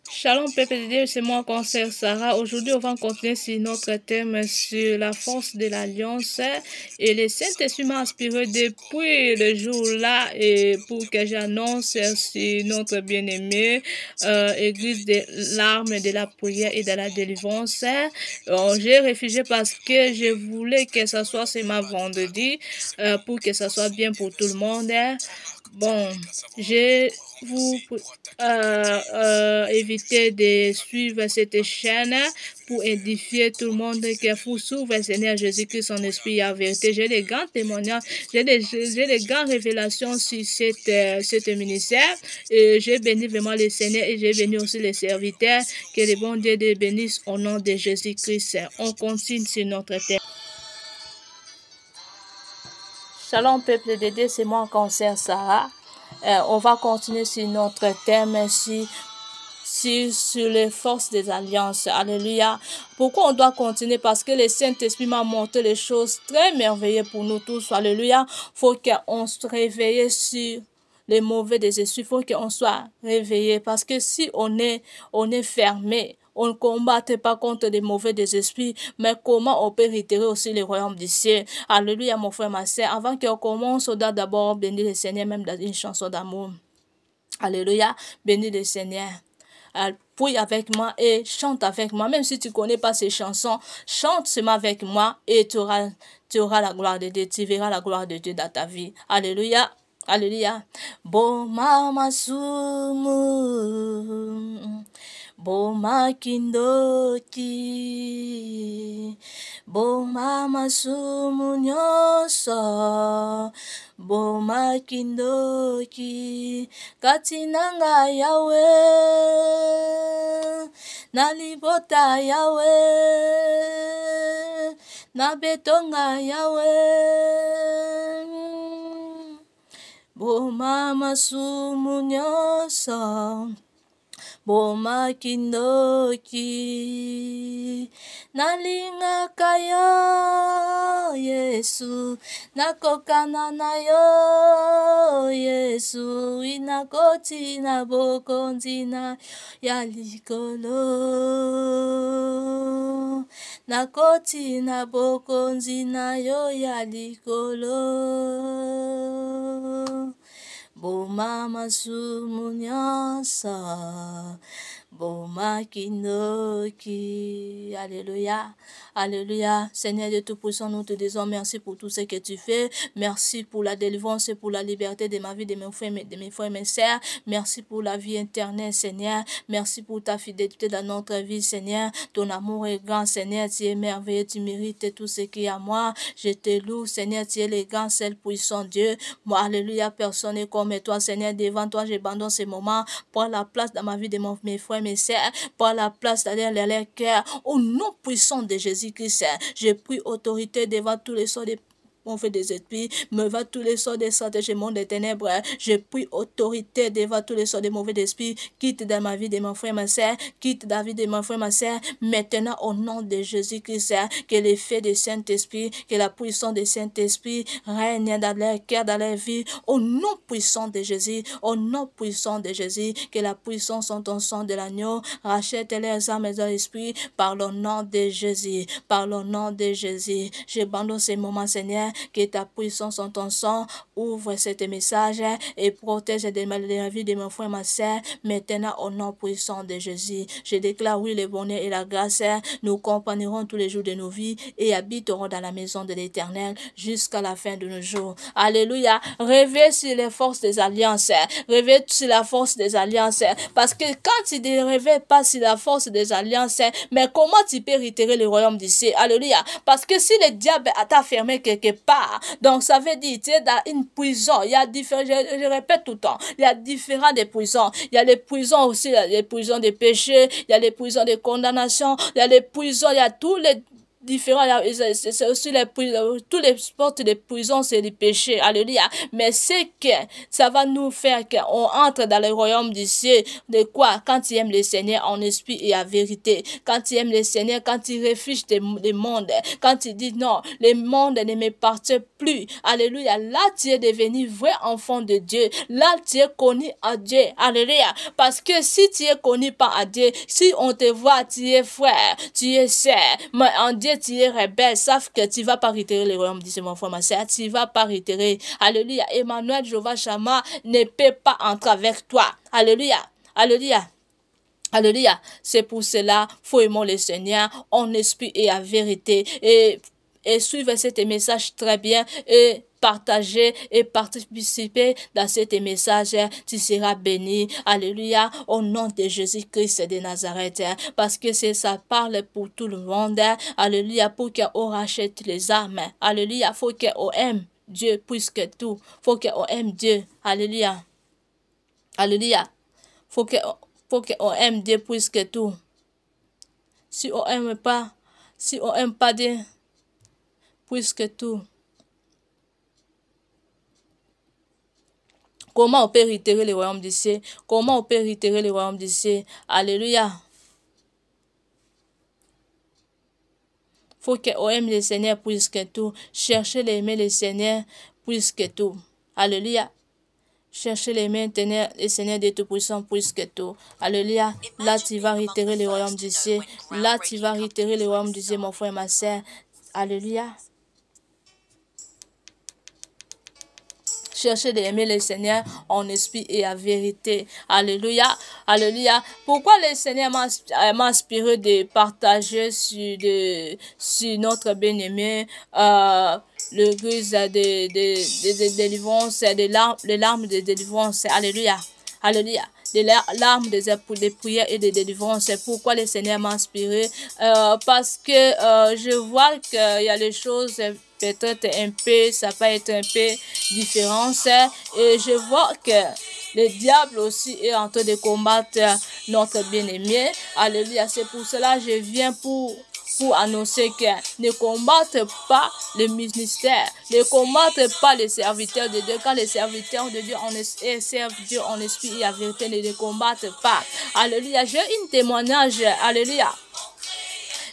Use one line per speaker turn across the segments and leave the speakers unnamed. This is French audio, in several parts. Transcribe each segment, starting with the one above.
Shalom peuple de Dieu, c'est moi, Conseil Sarah. Aujourd'hui, on va continuer sur notre thème sur la force de l'alliance. Et le Saint-Esprit m'a inspiré depuis le jour-là et pour que j'annonce sur notre bien-aimé Église de l'arme, de la prière et de la délivrance. J'ai réfugié parce que je voulais que ce soit ce ma vendredi pour que ce soit bien pour tout le monde. Bon, je vous éviter de suivre cette chaîne pour édifier tout le monde que vous suivez Seigneur Jésus-Christ, son esprit et la vérité. J'ai des grands témoignages, j'ai des grandes révélations sur cette ministère et j'ai béni vraiment le Seigneur et j'ai béni aussi les serviteurs. Que le bon Dieu les bénisse au nom de Jésus-Christ. On continue sur notre terre. Shalom peuple de Dieu, c'est moi Conseil Sarah. On va continuer sur notre thème sur les forces des alliances. Alléluia. Pourquoi on doit continuer? Parce que le Saint-Esprit m'a montré les choses très merveilleuses pour nous tous. Alléluia. Faut qu'on se réveille sur les mauvais des esprits. Faut qu'on soit réveillé. Parce que si on est fermé, on ne combatte pas contre des mauvais des esprits, mais comment on peut réitérer aussi le royaume du ciel? Alléluia, mon frère, ma soeur. Avant qu'on commence, on doit d'abord bénir le Seigneur, même dans une chanson d'amour. Alléluia, bénis le Seigneur. Prie avec moi et chante avec moi. Même si tu ne connais pas ces chansons, chante seulement avec moi et tu auras la gloire de Dieu. Tu verras la gloire de Dieu dans ta vie. Alléluia. Alléluia. Boma sumu, boma kindoki, boma masumu nyoso, boma kindoki, katinanga yawe, nalibota yawe, nabetonga yawe. Boma masumu nyoso, boma kindoki, nalinga kayo Yesu, nakokana na yo Yesu, inakoti na bokonzi na ya likolo, nakoti na bokonzi na yo ya likolo. Boma masumu nyonso, boma kindoki. Alléluia. Alléluia. Seigneur Dieu Tout-Puissant, nous te disons merci pour tout ce que tu fais. Merci pour la délivrance et pour la liberté de ma vie, de mes frères et mes sœurs. Merci pour la vie éternelle, Seigneur. Merci pour ta fidélité dans notre vie, Seigneur. Ton amour est grand, Seigneur. Tu es merveilleux. Tu mérites tout ce qui est à moi. Je te loue, Seigneur. Tu es le grand, seul puissant Dieu. Moi, alléluia. Personne n'est comme toi, Seigneur. Devant toi, j'abandonne ces moments. Prends la place dans ma vie de mes frères et mes sœurs. Prends la place dans leur cœur. Au nom puissant de Jésus-Christ, je prie autorité devant tous les sorts de mauvais des esprits, me va tous les sorts des stratèges monde des ténèbres. Je prie autorité devant tous les sorts des mauvais esprits. Quitte dans ma vie de mon frère, ma soeur. Quitte dans la vie de mon frère, ma soeur. Maintenant, au nom de Jésus-Christ, que l'effet du Saint-Esprit, que la puissance du Saint-Esprit règne dans leur cœur, dans leur vie. Au nom puissant de Jésus, au nom puissant de Jésus, que la puissance en ton sang de l'agneau rachète leurs âmes et leurs esprits par le nom de Jésus. Par le nom de Jésus. J'abandonne ces moments, Seigneur. Que ta puissance en ton sang ouvre cet message et protège de la vie de mon frère et ma soeur. Maintenant, au nom puissant de Jésus, je déclare oui, le bonheur et la grâce nous accompagneront tous les jours de nos vies et habiteront dans la maison de l'Éternel jusqu'à la fin de nos jours. Alléluia. Rêvez sur les forces des alliances. Rêvez sur la force des alliances. Parce que quand tu ne rêves pas sur la force des alliances, mais comment tu peux réitérer le royaume d'ici? Alléluia. Parce que si le diable t'a fermé quelque part, donc ça veut dire tu es dans une prison. Il y a différents, je répète tout le temps, il y a différents des prisons. Il y a les prisons aussi, les prisons de péché, il y a les prisons de condamnation, il y a les prisons, il y a tous les différents, c'est aussi tous les portes de prison, c'est du péché. Alléluia. Mais c'est que ça va nous faire qu'on entre dans le royaume du ciel. De quoi? Quand tu aimes le Seigneur en esprit et en vérité. Quand tu aimes le Seigneur, quand tu refuges des mondes. Quand tu dis non, le monde ne m'appartient plus. Alléluia. Là, tu es devenu vrai enfant de Dieu. Là, tu es connu à Dieu. Alléluia. Parce que si tu es connu par à Dieu, si on te voit, tu es frère, tu es sœur, mais en Dieu, tu es rebelle, sauf que tu ne vas pas retirer le royaume, dit mon frère, ma sœur, tu ne vas pas retirer. Alléluia. Emmanuel, Jéhovah Shammah ne peut pas entrer avec toi. Alléluia. Alléluia. Alléluia. C'est pour cela, faut aimer le Seigneur en esprit et en vérité. Et suivre cet message très bien et partager et participer dans cet message, tu seras béni. Alléluia. Au nom de Jésus-Christ de Nazareth. Parce que ça parle pour tout le monde. Alléluia. Pour qu'on rachète les âmes. Alléluia. Faut qu'on aime Dieu plus que tout. Faut qu'on aime Dieu. Alléluia. Alléluia. Faut qu'on aime Dieu plus que tout. Si on aime pas Dieu plus que tout, comment on peut retirer le royaume du ciel? Comment on peut retirer le royaume du ciel? Alléluia. Faut qu'on aime le Seigneur plus que tout. Cherchez d'aimer le Seigneur plus que tout. Alléluia. Cherchez l'aimer, tenir le Seigneur de Tout-Puissant plus que tout. Alléluia. Là, tu vas retirer le royaume du ciel. Là, tu vas retirer le royaume du ciel, mon frère, ma soeur. Alléluia. Cherchez d'aimer le Seigneur en esprit et en vérité. Alléluia. Alléluia. Pourquoi le Seigneur m'a inspiré de partager sur notre bien-aimé l'église de délivrance, les larmes de délivrance. Alléluia. Alléluia. Des larmes, des prières et des délivrances. C'est pourquoi le Seigneur m'a inspiré. Parce que je vois qu'il y a les choses peut-être un peu, ça peut être un peu différent. Et je vois que le diable aussi est en train de combattre notre bien-aimé. Alléluia. C'est pour cela que je viens pour annoncer que ne combatte pas le ministère, ne combatte pas les serviteurs de Dieu. Quand les serviteurs de Dieu servent Dieu en esprit et en vérité, ne les combattent pas. Alléluia. J'ai un témoignage. Alléluia.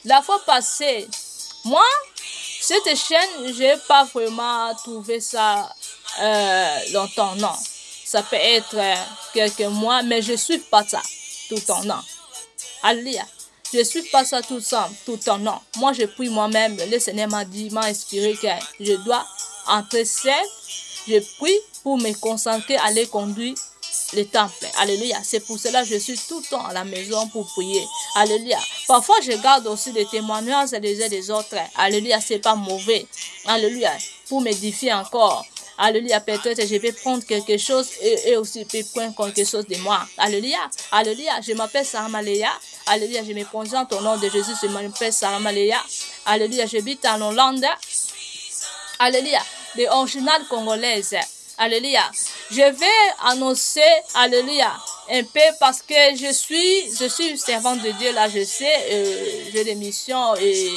La fois passée, moi, cette chaîne, je n'ai pas vraiment trouvé ça longtemps, non. Ça peut être quelques mois, mais je ne suis pas ça tout le temps, non. Alléluia. Je ne suis pas ça tout le temps, non. Moi, je prie moi-même. Le Seigneur m'a inspiré que je dois entrer seul. Je prie pour me concentrer à aller conduire le temple. Alléluia. C'est pour cela que je suis tout le temps à la maison pour prier. Alléluia. Parfois, je garde aussi des témoignages les uns des autres. Alléluia. C'est pas mauvais. Alléluia. Pour m'édifier encore. Alléluia, peut-être je vais prendre quelque chose et aussi je vais prendre quelque chose de moi. Alléluia, alléluia, je m'appelle Sarah Maléa. Alléluia, je me présente au nom de Jésus, je m'appelle Sarah Maléa. Alléluia, j'habite en Hollande. Alléluia, des originales congolaises. Alléluia, je vais annoncer, alléluia, un peu parce que je suis servante de Dieu, là je sais, j'ai des missions et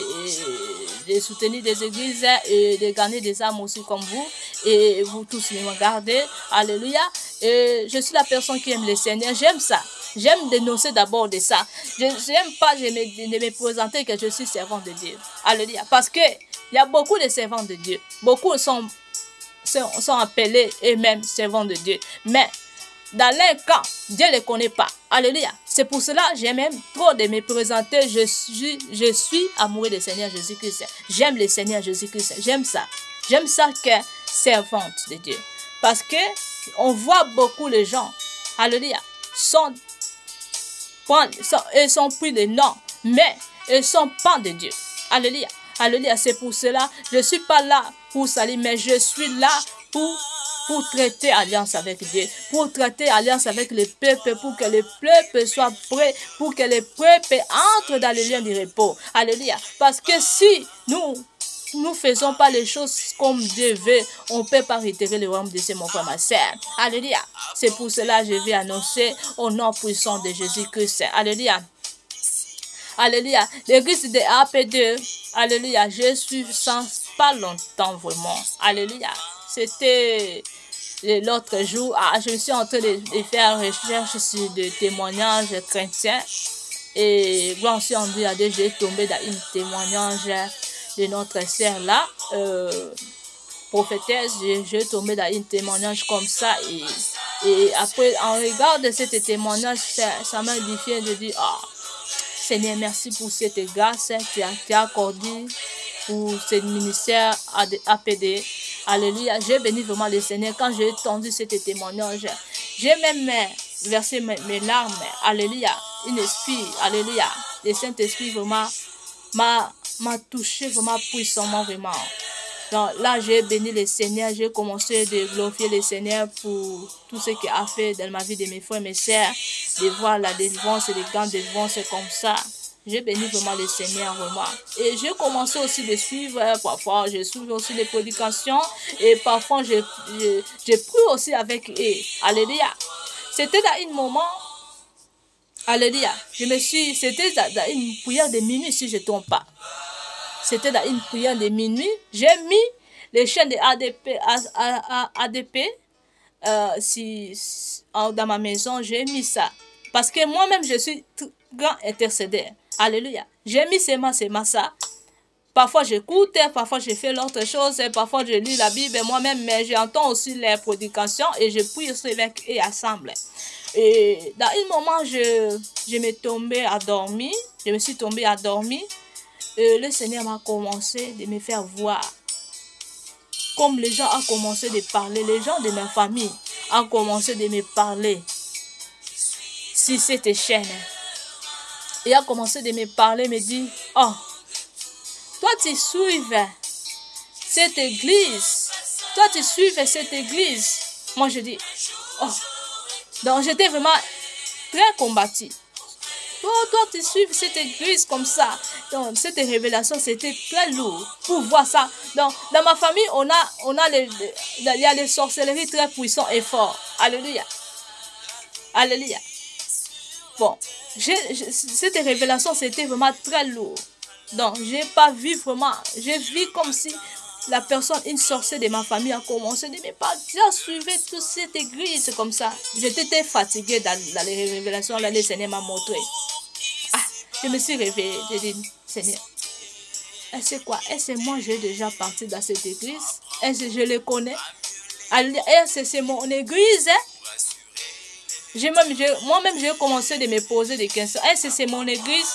de soutenir des églises et de gagner des âmes aussi comme vous. Et vous tous me regardez. Alléluia. Et je suis la personne qui aime le Seigneur. J'aime ça. J'aime dénoncer d'abord de ça. Je n'aime pas de me présenter que je suis servant de Dieu. Alléluia. Parce que il y a beaucoup de servants de Dieu. Beaucoup sont appelés eux-mêmes servants de Dieu. Mais dans leur cas, Dieu ne les connaît pas. Alléluia. C'est pour cela que j'aime même trop de me présenter. Je suis amoureux du Seigneur Jésus-Christ. J'aime le Seigneur Jésus-Christ. J'aime ça. J'aime ça que servante de Dieu. Parce que on voit beaucoup de gens, alléluia, sont pris de nom, mais ils sont pas de Dieu. Alléluia. Alléluia. C'est pour cela, je ne suis pas là pour salir, mais je suis là pour traiter alliance avec Dieu, pour traiter alliance avec le peuple, pour que le peuple soit prêt, pour que le peuple entre dans le lieu du repos. Alléluia. Parce que si nous faisons pas les choses comme Dieu veut, on ne peut pas retirer le royaume de Dieu, mon frère, ma soeur. Alléluia. C'est pour cela que je vais annoncer au nom puissant de Jésus-Christ. Alléluia. Alléluia. L'église de AP2. Alléluia. Je suis sans pas longtemps vraiment. Alléluia. C'était l'autre jour. Je me suis en train de faire recherche sur des témoignages chrétiens. Et gloire aussi en Dieu, j'ai tombé dans un témoignage de notre sœur là. Prophétesse, j'ai tombé dans un témoignage comme ça. Et après, en regard de ce témoignage, ça m'a édifié de dire, Seigneur, merci pour cette grâce que tu as accordée pour ce ministère APD. Alléluia. J'ai béni vraiment le Seigneur quand j'ai entendu ce témoignage. J'ai même versé mes larmes. Alléluia. Un esprit. Alléluia. Le Saint-Esprit vraiment m'a touché vraiment puissamment vraiment. Donc là, j'ai béni le Seigneur. J'ai commencé de glorifier le Seigneur pour tout ce qu'il a fait dans ma vie de mes frères et mes sœurs. De voir la délivrance et les grandes délivrances comme ça. J'ai béni vraiment le Seigneur vraiment. Et j'ai commencé aussi de suivre, parfois je suis aussi les prédications et parfois je prie aussi avec eux. Alléluia. C'était dans un moment, alléluia, c'était dans une prière de minuit si je ne trompe pas. C'était dans une prière de minuit. J'ai mis les chaînes de ADP dans ma maison, j'ai mis ça. Parce que moi-même, je suis grand intercédeur. Alléluia. J'ai mis seulement ça. Parfois, j'écoute, parfois, je fais l'autre chose, parfois, je lis la Bible moi-même, mais j'entends aussi les prédications et je prie aussi avec eux ensemble. Et dans un moment, je me tombais à dormir. Je me suis tombée à dormir. Et le Seigneur m'a commencé de me faire voir. Comme les gens ont commencé de parler, les gens de ma famille ont commencé de me parler sur cette chaîne. Il a commencé de me parler, me dit, oh, toi tu suives cette église. Toi tu suives cette église. Moi je dis, oh. Donc j'étais vraiment très combattue. Oh, toi tu suives cette église comme ça. Donc cette révélation c'était très lourd pour voir ça. Donc dans ma famille il y a les sorcelleries très puissantes et fortes. Alléluia. Alléluia. Bon, cette révélation c'était vraiment très lourd. Donc j'ai pas vu vraiment. J'ai vu comme si la personne, une sorcière de ma famille a commencé de me parler. J'ai suivi toute cette église comme ça. J'étais très fatiguée dans les révélations. Là, le Seigneur m'a montré. Je me suis réveillée. J'ai dit, Seigneur, est-ce quoi? Est-ce que moi j'ai déjà parti dans cette église? Est-ce que je le connais? Est-ce que c'est mon église? Moi-même, j'ai commencé de me poser des questions. Est-ce que c'est mon église?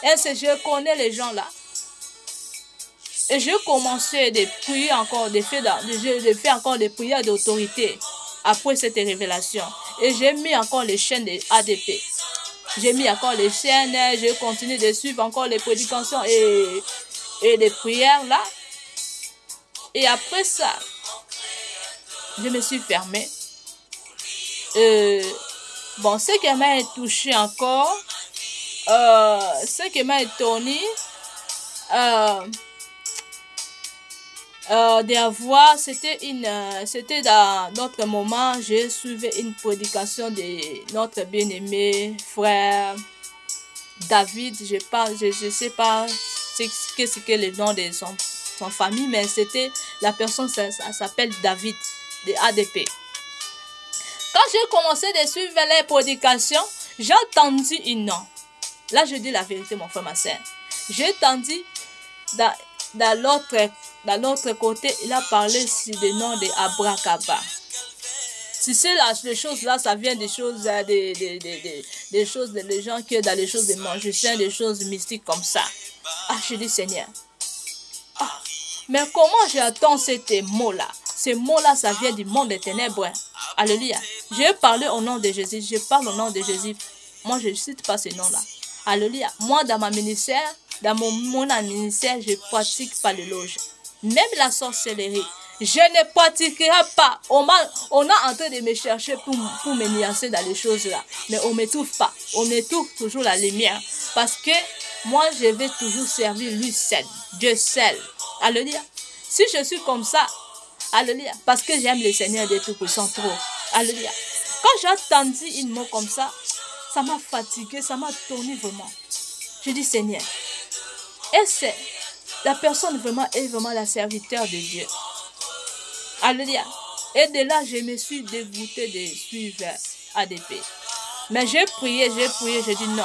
Est-ce que je connais les gens là? Et j'ai commencé de prier encore, de faire encore des prières d'autorité après cette révélation. Et j'ai mis encore les chaînes de ADP. J'ai mis encore les chaînes, j'ai continué de suivre encore les prédications et les prières là. Et après ça, je me suis fermée. Bon, ce qui m'a touché encore, ce qui m'a étonné, d'avoir, c'était dans notre moment, j'ai suivi une prédication de notre bien-aimé frère David. Je sais pas qu'est-ce que le nom de son famille, mais c'était la personne, ça s'appelle David de ADP. Quand j'ai commencé de suivre les prédications, j'ai entendu un nom. Là, je dis la vérité, mon frère, ma soeur. J'ai entendu dans l'autre côté, il a parlé sur le nom de Abracaba. Tu sais, les choses là, ça vient des choses, des choses des gens qui sont dans les choses des magiciens, des choses mystiques comme ça. Je dis, Seigneur, mais comment j'entends ces mots-là? Ces mots-là, ça vient du monde des ténèbres. Alléluia. Je parle au nom de Jésus, je parle au nom de Jésus. Moi, je ne cite pas ce nom-là. Alléluia. Moi, dans ma ministère, dans mon ministère, je ne pratique pas l'éloge. Même la sorcellerie, je ne pratiquerai pas. On a en train de me chercher pour me nuancer dans les choses là. Mais on ne me trouve pas. On me trouve toujours la lumière. Parce que moi, je vais toujours servir lui seul. Dieu seul. Alléluia. Si je suis comme ça, alléluia. Parce que j'aime le Seigneur des Tout-Puissants trop. Alléluia. Quand j'ai entendu un mot comme ça m'a fatigué, ça m'a tourné vraiment. Je dis, Seigneur, est-ce que la personne vraiment est vraiment la serviteur de Dieu? Alléluia. Et de là, je me suis dégoûté de suivre ADP. Mais j'ai prié, j'ai dit non.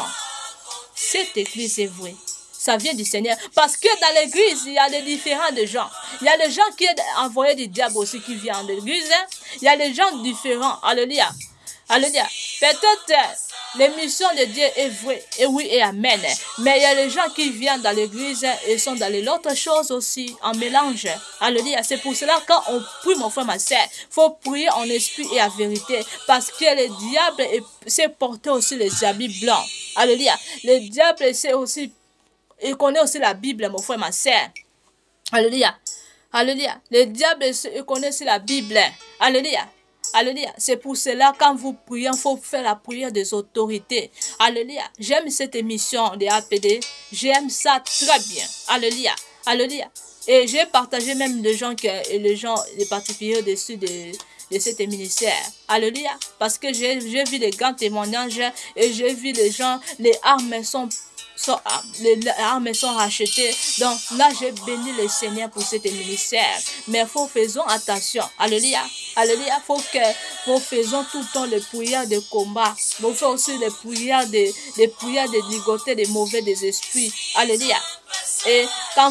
Cette église est vraie. Ça vient du Seigneur. Parce que dans l'église, il y a des différents de gens. Il y a des gens qui sont envoyés du diable aussi qui viennent de l'église. Il y a des gens différents. Alléluia. Alléluia. Peut-être l'émission de Dieu est vraie. Et oui et amen. Mais il y a des gens qui viennent dans l'église et sont dans l'autre chose aussi, en mélange. Alléluia. C'est pour cela quand on prie, mon frère, ma soeur, il faut prier en esprit et en vérité. Parce que le diable sait porter aussi les habits blancs. Alléluia. Le diable sait aussi, il connaît aussi la Bible, mon frère, ma soeur. Alléluia. Alléluia. Le diable, il connaît aussi la Bible. Alléluia. Alléluia. C'est pour cela, quand vous priez, il faut faire la prière des autorités. Alléluia. J'aime cette émission de APD. J'aime ça très bien. Alléluia. Alléluia. Et j'ai partagé même les particuliers dessus de cet ministère. Alléluia. Parce que j'ai vu les grands témoignages et j'ai vu les gens, les armes sont rachetées. Donc là, j'ai béni le Seigneur pour cet ministère. Mais faisons attention. Alléluia. Alléluia. Faut faisons tout le temps les prières de combat. Faut faire aussi les prières de ligoter des mauvais des esprits. Alléluia. Et quand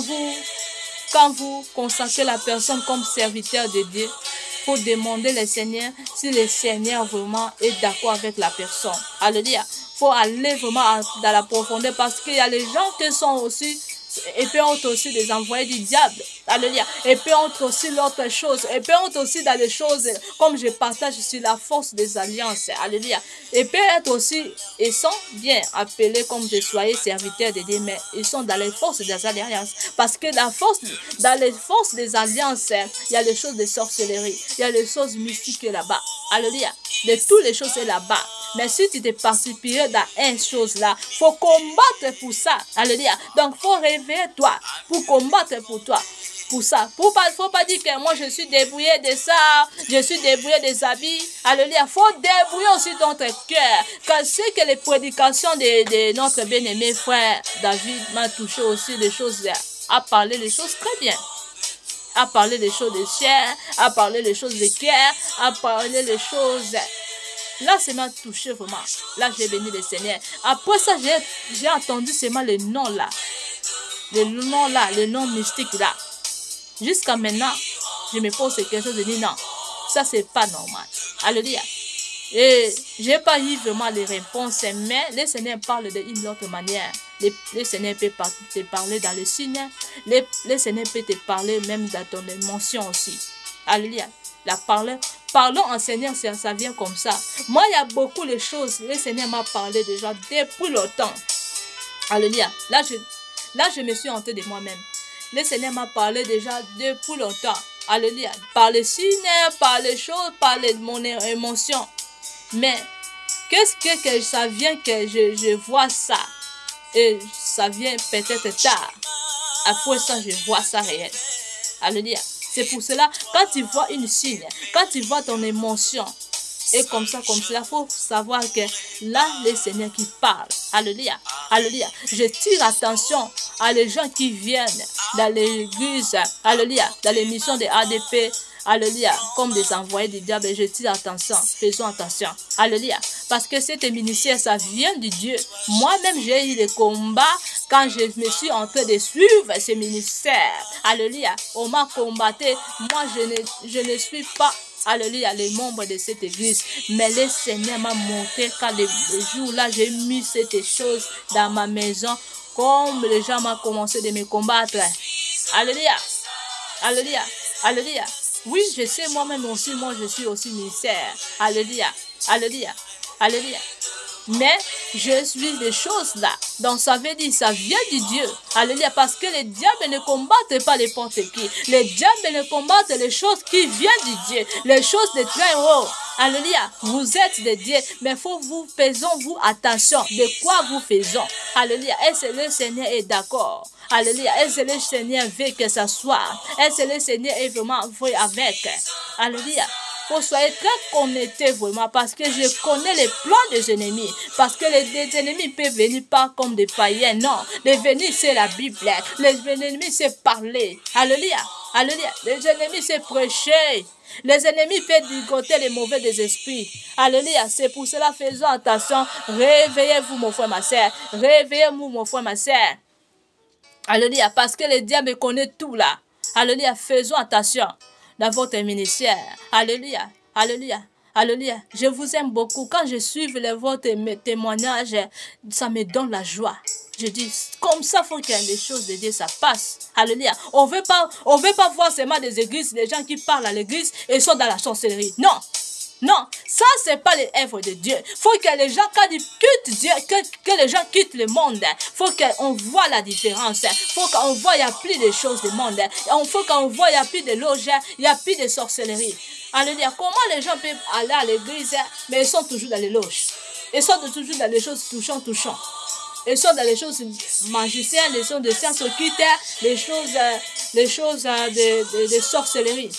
vous consacrez la personne comme serviteur de Dieu, il faut demander le Seigneur si le Seigneur vraiment est d'accord avec la personne. Alléluia. Il faut aller vraiment dans la profondeur parce qu'il y a les gens qui sont aussi, et puis autres aussi des envoyés du diable. Alléluia. Et puis autres aussi l'autre chose. Et puis autres aussi dans les choses, comme je partage sur la force des alliances. Alléluia. Et peut être aussi, ils sont bien appelés comme de soyez serviteurs de Dieu, mais ils sont dans les forces des alliances. Parce que dans les forces des alliances, il y a les choses de sorcellerie. Il y a les choses mystiques là-bas. Alléluia. De toutes les choses là-bas. Mais si tu te participes dans une chose là, il faut combattre pour ça. Alléluia. Donc, il faut réveiller toi pour combattre pour toi. Pour ça. Faut pas dire que moi je suis débrouillé de ça, je suis débrouillé des habits. Alléluia. Faut débrouiller aussi notre cœur. Car c'est que les prédications de notre bien-aimé frère David m'a touché aussi des choses, à parler des choses très bien. À parler des choses de chair, à parler des choses de cœur, à parler des choses. Là, ça m'a touché vraiment. Là, j'ai béni le Seigneur. Après ça, j'ai entendu seulement le nom là. Le nom là, le nom mystique là. Jusqu'à maintenant, je me pose quelque chose de dire non. Ça, c'est pas normal. Alléluia. Et j'ai pas eu vraiment les réponses, mais le Seigneur parle d'une autre manière. Le Seigneur peut te parler dans le signe. Le Seigneur peut te parler même dans ton émotion aussi. Alléluia. Parlons en Seigneur, ça vient comme ça. Moi, il y a beaucoup de choses. Le Seigneur m'a parlé déjà depuis longtemps. Alléluia. Là, je me suis hantée de moi-même. Le Seigneur m'a parlé déjà depuis longtemps. Alléluia. Par les signes, par les choses, par mon émotion. Mais, qu'est-ce que ça vient que je vois ça? Et ça vient peut-être tard. Après ça, je vois ça réel. Alléluia. C'est pour cela, quand tu vois une signe, quand tu vois ton émotion, et comme ça, il faut savoir que là, le Seigneur qui parle. Alléluia. Alléluia. Je tire attention à les gens qui viennent dans l'église. Alléluia. Dans l'émission de ADP. Alléluia. Comme des envoyés du diable. Je tire attention. Faisons attention. Alléluia. Parce que cet ministère, ça vient de Dieu. Moi-même, j'ai eu des combats quand je me suis en train de suivre ce ministère. Alléluia. On m'a combattu. Moi, je ne suis pas. Alléluia, les membres de cette église. Mais le Seigneur m'a montré quand le jour-là, j'ai mis cette chose dans ma maison. Comme les gens m'ont commencé de me combattre. Alléluia. Alléluia. Alléluia. Oui, je sais moi-même aussi, moi je suis aussi ministère. Alléluia. Alléluia. Alléluia. Mais je suis des choses là. Donc ça veut dire ça vient de Dieu. Alléluia. Parce que les diables ne combattent pas n'importe qui. Les diables ne combattent les choses qui viennent de Dieu. Les choses de très haut. Alléluia. Vous êtes de Dieu. Mais faisons-vous attention de quoi vous faisons. Alléluia. Est-ce que le Seigneur est d'accord? Alléluia. Est-ce que le Seigneur veut que ça soit? Est-ce que le Seigneur est vraiment vrai avec? Alléluia. faut soyez très connectés vraiment parce que je connais les plans des ennemis. Parce que les ennemis peuvent venir pas comme des païens. Non, les venir c'est la Bible. Les ennemis c'est parler. Alléluia. Alléluia. Les ennemis c'est prêcher. Les ennemis peuvent ligoter les mauvais des esprits. Alléluia. C'est pour cela, faisons attention. Réveillez-vous, mon frère, ma soeur. Réveillez-vous, mon frère, ma soeur. Alléluia. Parce que le diable connaît tout là. Alléluia. Faisons attention dans votre ministère. Alléluia. Alléluia. Alléluia. Je vous aime beaucoup. Quand je suis votre témoignage, ça me donne la joie. Je dis, comme ça, il faut que les choses de Dieu, ça passe. Alléluia. On veut pas voir seulement des églises, des gens qui parlent à l'église et sont dans la sorcellerie. Non. Non, ça c'est pas les œuvres de Dieu. Faut que les gens, quand ils quittent Dieu, que les gens quittent le monde. Faut qu'on voit la différence. Faut qu'on voit, il n'y a plus de choses du monde. Faut qu'on voit, il n'y a plus de loges, il n'y a plus de sorcellerie. Alléluia. Comment les gens peuvent aller à l'église, mais ils sont toujours dans les loges. Ils sont toujours dans les choses touchant. Ils sont dans les choses magiciennes, les choses de sciences occultes, les choses de sorcellerie.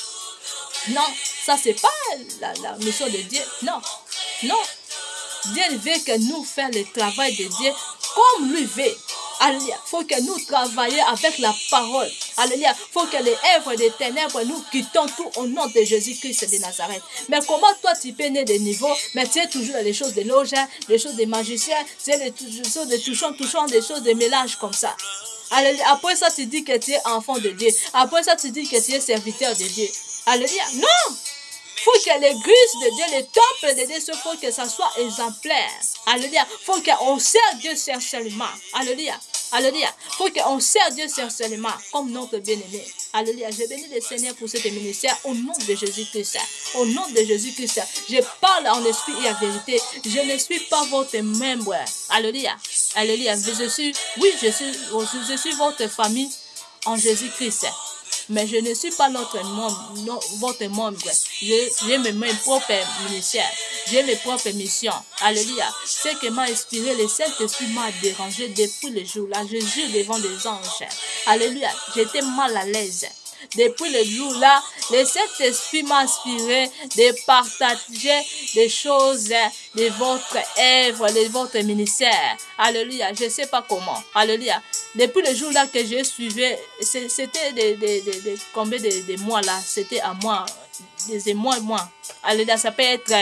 Non, ça c'est pas la mission de Dieu. Non, non. Dieu veut que nous fassions le travail de Dieu comme lui veut. Alléluia. Il faut que nous travaillions avec la parole. Alléluia. Il faut que les œuvres des ténèbres, nous quittons tout au nom de Jésus-Christ de Nazareth. Mais comment toi tu peux naître des niveaux, mais tu es toujours dans les choses de loges, les choses des magiciens, tu es les choses de touchant, des choses de mélange comme ça. Alléluia. Après ça, tu dis que tu es enfant de Dieu. Après ça, tu dis que tu es serviteur de Dieu. Alléluia. Non! Il faut que l'église de Dieu, le temple de Dieu, il faut que ça soit exemplaire. Alléluia. Il faut qu'on sert Dieu sincèrement. Alléluia. Alléluia. Il faut qu'on sert Dieu sincèrement comme notre bien-aimé. Alléluia. Je bénis le Seigneur pour cet ministère au nom de Jésus-Christ. Au nom de Jésus-Christ. Je parle en esprit et en vérité. Je ne suis pas votre membre. Alléluia. Alléluia. Je suis votre famille en Jésus-Christ. Mais je ne suis pas votre membre. J'ai mes propres ministères. J'ai mes propres missions. Alléluia. Ce qui m'a inspiré, le Saint-Esprit m'a dérangé depuis le jour-là. Je jure devant les anges. Alléluia. J'étais mal à l'aise. Depuis le jour-là, le Saint-Esprit m'a inspiré de partager des choses de votre œuvre, de votre ministère. Alléluia. Je ne sais pas comment. Alléluia. Depuis le jour-là que j'ai suivi, c'était combien de mois là? C'était à moi, des mois. Alléluia. Ça peut être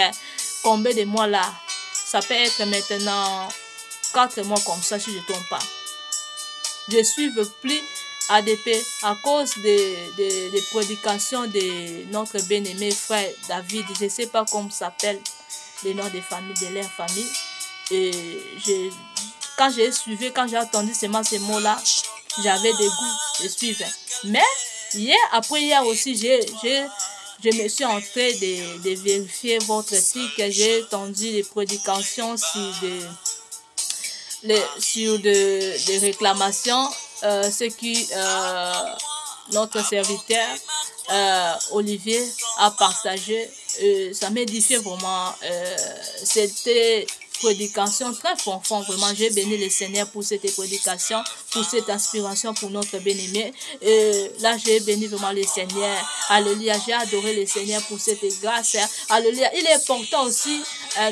combien de mois là? Ça peut être maintenant 4 mois comme ça si je ne trompe pas. Je ne suis plus ADP à cause des prédications de notre bien-aimé frère David. Je ne sais pas comment s'appelle le nom de famille, de leur famille. Et quand j'ai suivi, quand j'ai entendu seulement ces mots-là, j'avais des goûts de suivre. Mais après hier aussi, je me suis entré de vérifier votre titre. J'ai entendu les prédications sur des réclamations. Ce qui notre serviteur Olivier a partagé, ça m'édifiait vraiment. C'était prédication très profond, vraiment. J'ai béni le Seigneur pour cette prédication, pour cette inspiration pour notre bien-aimé. Là, j'ai béni vraiment le Seigneur. Alléluia. J'ai adoré le Seigneur pour cette grâce. Alléluia. Il est important aussi,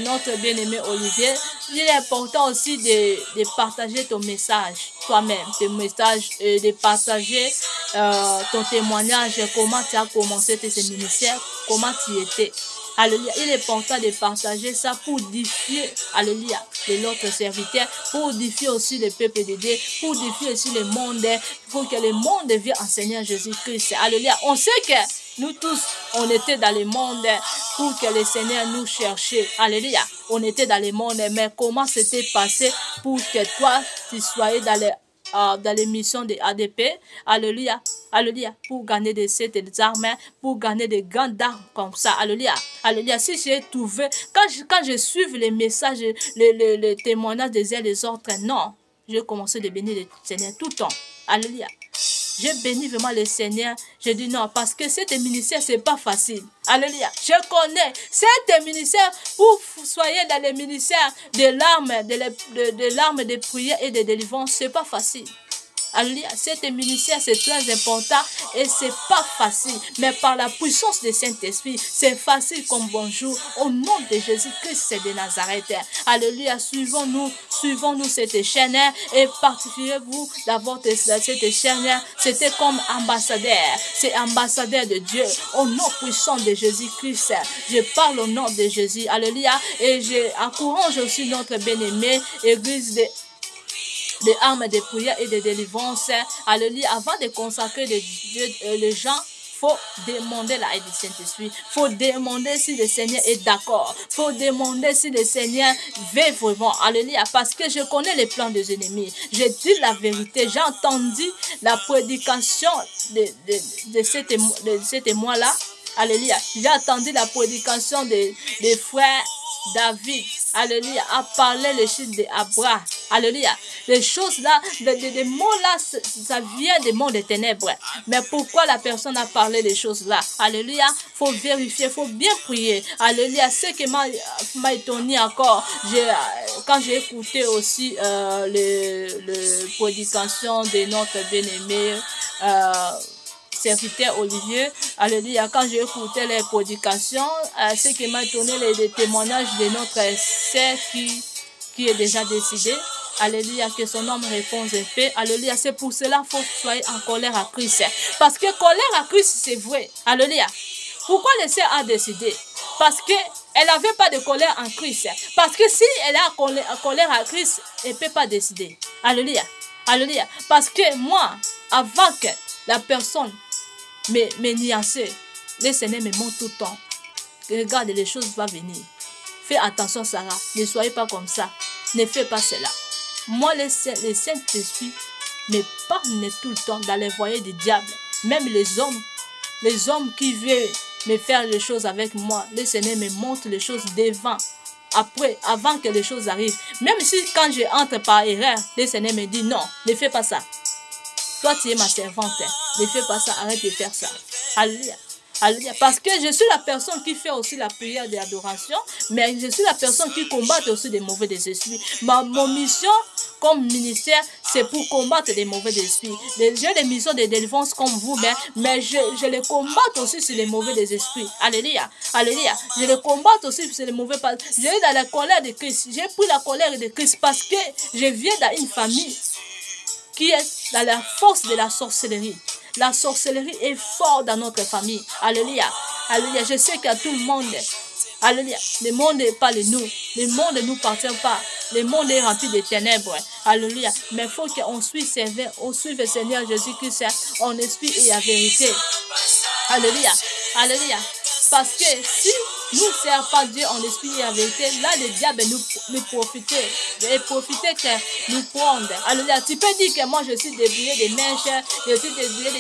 notre bien-aimé Olivier, il est important aussi de partager ton message toi-même, tes messages, de partager ton témoignage, comment tu as commencé tes ministères, comment tu étais. Alléluia. Il est important de partager ça pour édifier, alléluia, l'autre serviteur, pour édifier aussi le peuple de Dieu, pour édifier aussi le monde, pour que le monde vienne enseigner Jésus-Christ. Alléluia. On sait que nous tous, on était dans le monde pour que le Seigneur nous cherchait. Alléluia. On était dans le monde, mais comment c'était passé pour que toi, tu sois dans les missions de ADP, alléluia, alléluia, pour gagner des armes, pour gagner des grandes armes comme ça, alléluia, alléluia. Si j'ai trouvé, quand je suis les messages, les témoignages des uns des autres, non, j'ai commencé de bénir le Seigneur tout le temps, alléluia. J'ai béni vraiment le Seigneur. Je dis non, parce que cet ministère, ce n'est pas facile. Alléluia. Je connais cet ministère pour soyez dans le ministère de l'arme, de l'arme de prière et de délivrance. Ce n'est pas facile. Alléluia. Cet ministère, c'est très important et c'est pas facile. Mais par la puissance du Saint-Esprit, c'est facile comme bonjour. Au nom de Jésus-Christ de Nazareth. Alléluia. Suivons-nous cette chaîne et partifiez-vous d'avoir cette chaîne. C'était comme ambassadeur. C'est ambassadeur de Dieu. Au nom puissant de Jésus-Christ, je parle au nom de Jésus. Alléluia. Et j'encourage aussi notre bien-aimé Église de armes de prière et de délivrance. Alléluia. Avant de consacrer les gens, faut demander l'aide du Saint-Esprit. Faut demander si le Seigneur est d'accord. Faut demander si le Seigneur veut vraiment. Alléluia. Parce que je connais les plans des ennemis. Je dis la vérité. J'ai entendu la prédication de cet mois-là. Alléluia. J'ai entendu la prédication des frères David. Alléluia. A parlé le chiffre d'Abraham. Alléluia. Les choses là, les mots là, ça vient des mondes des ténèbres. Mais pourquoi la personne a parlé des choses là? Alléluia. Faut vérifier, faut bien prier. Alléluia. Ce qui m'a étonné encore, quand j'ai écouté aussi les prédications de notre bien-aimé serviteur Olivier, alléluia, quand j'ai écouté les prédications, ce qui m'a étonné, les témoignages de notre sœur qui est déjà décédée, alléluia, que son homme repose en paix, alléluia, c'est pour cela qu'il faut soyez en colère à Christ, parce que colère à Christ, c'est vrai, alléluia. Pourquoi le sœur a décidé? Parce qu'elle n'avait pas de colère en Christ, parce que si elle a en colère à Christ, elle ne peut pas décider, alléluia, alléluia, parce que moi, avant que la personne me nuancer, le Seigneur me montre tout le temps. Regarde, les choses vont venir. Fais attention, Sarah. Ne soyez pas comme ça. Ne fais pas cela. Moi, le Saint-Esprit me parle tout le temps dans les voyers du diable. Même les hommes qui veulent me faire les choses avec moi, le Seigneur me montre les choses devant. Après, avant que les choses arrivent. Même si quand je entre par erreur, le Seigneur me dit non, ne fais pas ça. Toi, tu es ma servante. Ne fais pas ça. Arrête de faire ça. Alléluia. Alléluia. Parce que je suis la personne qui fait aussi la prière de l'adoration, mais je suis la personne qui combat aussi des mauvais esprits. Mon mission comme ministère, c'est pour combattre les mauvais esprits. J'ai des missions de délivrance comme vous, mais je les combatte aussi sur les mauvais esprits. Alléluia. Alléluia. Je les combatte aussi sur les mauvais esprits. J'ai eu dans la colère de Christ. J'ai pris la colère de Christ parce que je viens dans une famille qui est dans la force de la sorcellerie. La sorcellerie est forte dans notre famille. Alléluia. Alléluia. Je sais qu'à tout le monde, alléluia, le monde n'est pas de nous. Le monde ne nous appartient pas. Le monde est rempli de ténèbres. Alléluia. Mais il faut qu'on suive le Seigneur Jésus-Christ en esprit et en vérité. Alléluia. Alléluia. Parce que si nous ne servons pas Dieu en esprit et en vérité, là, le diable nous profiter. Et profiter que nous prendre. Alléluia. Tu peux dire que moi, je suis débrouillé des mèches, je suis débrouillé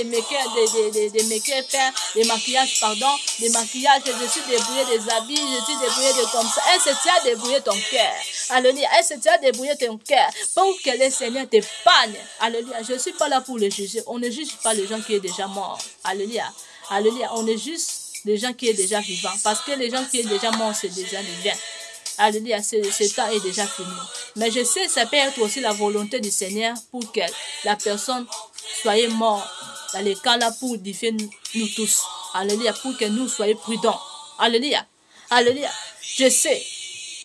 des make-up, des maquillages, pardon, des maquillages, je suis débrouillé des habits, je suis débrouillé de comme ça. Est-ce que tu as débrouillé ton cœur? Alléluia. Est-ce que tu as débrouillé ton cœur pour que le Seigneur te parle? Alléluia. Je ne suis pas là pour le juger. On ne juge pas les gens qui sont déjà morts. Alléluia. Alléluia. On est juste les gens qui sont déjà vivants. Parce que les gens qui sont déjà morts, c'est déjà vivants. Alléluia, ce temps est déjà fini. Mais je sais, ça peut être aussi la volonté du Seigneur pour que la personne soit morte dans les cas là pour édifier nous tous. Alléluia, pour que nous soyons prudents. Alléluia, alléluia. Je sais,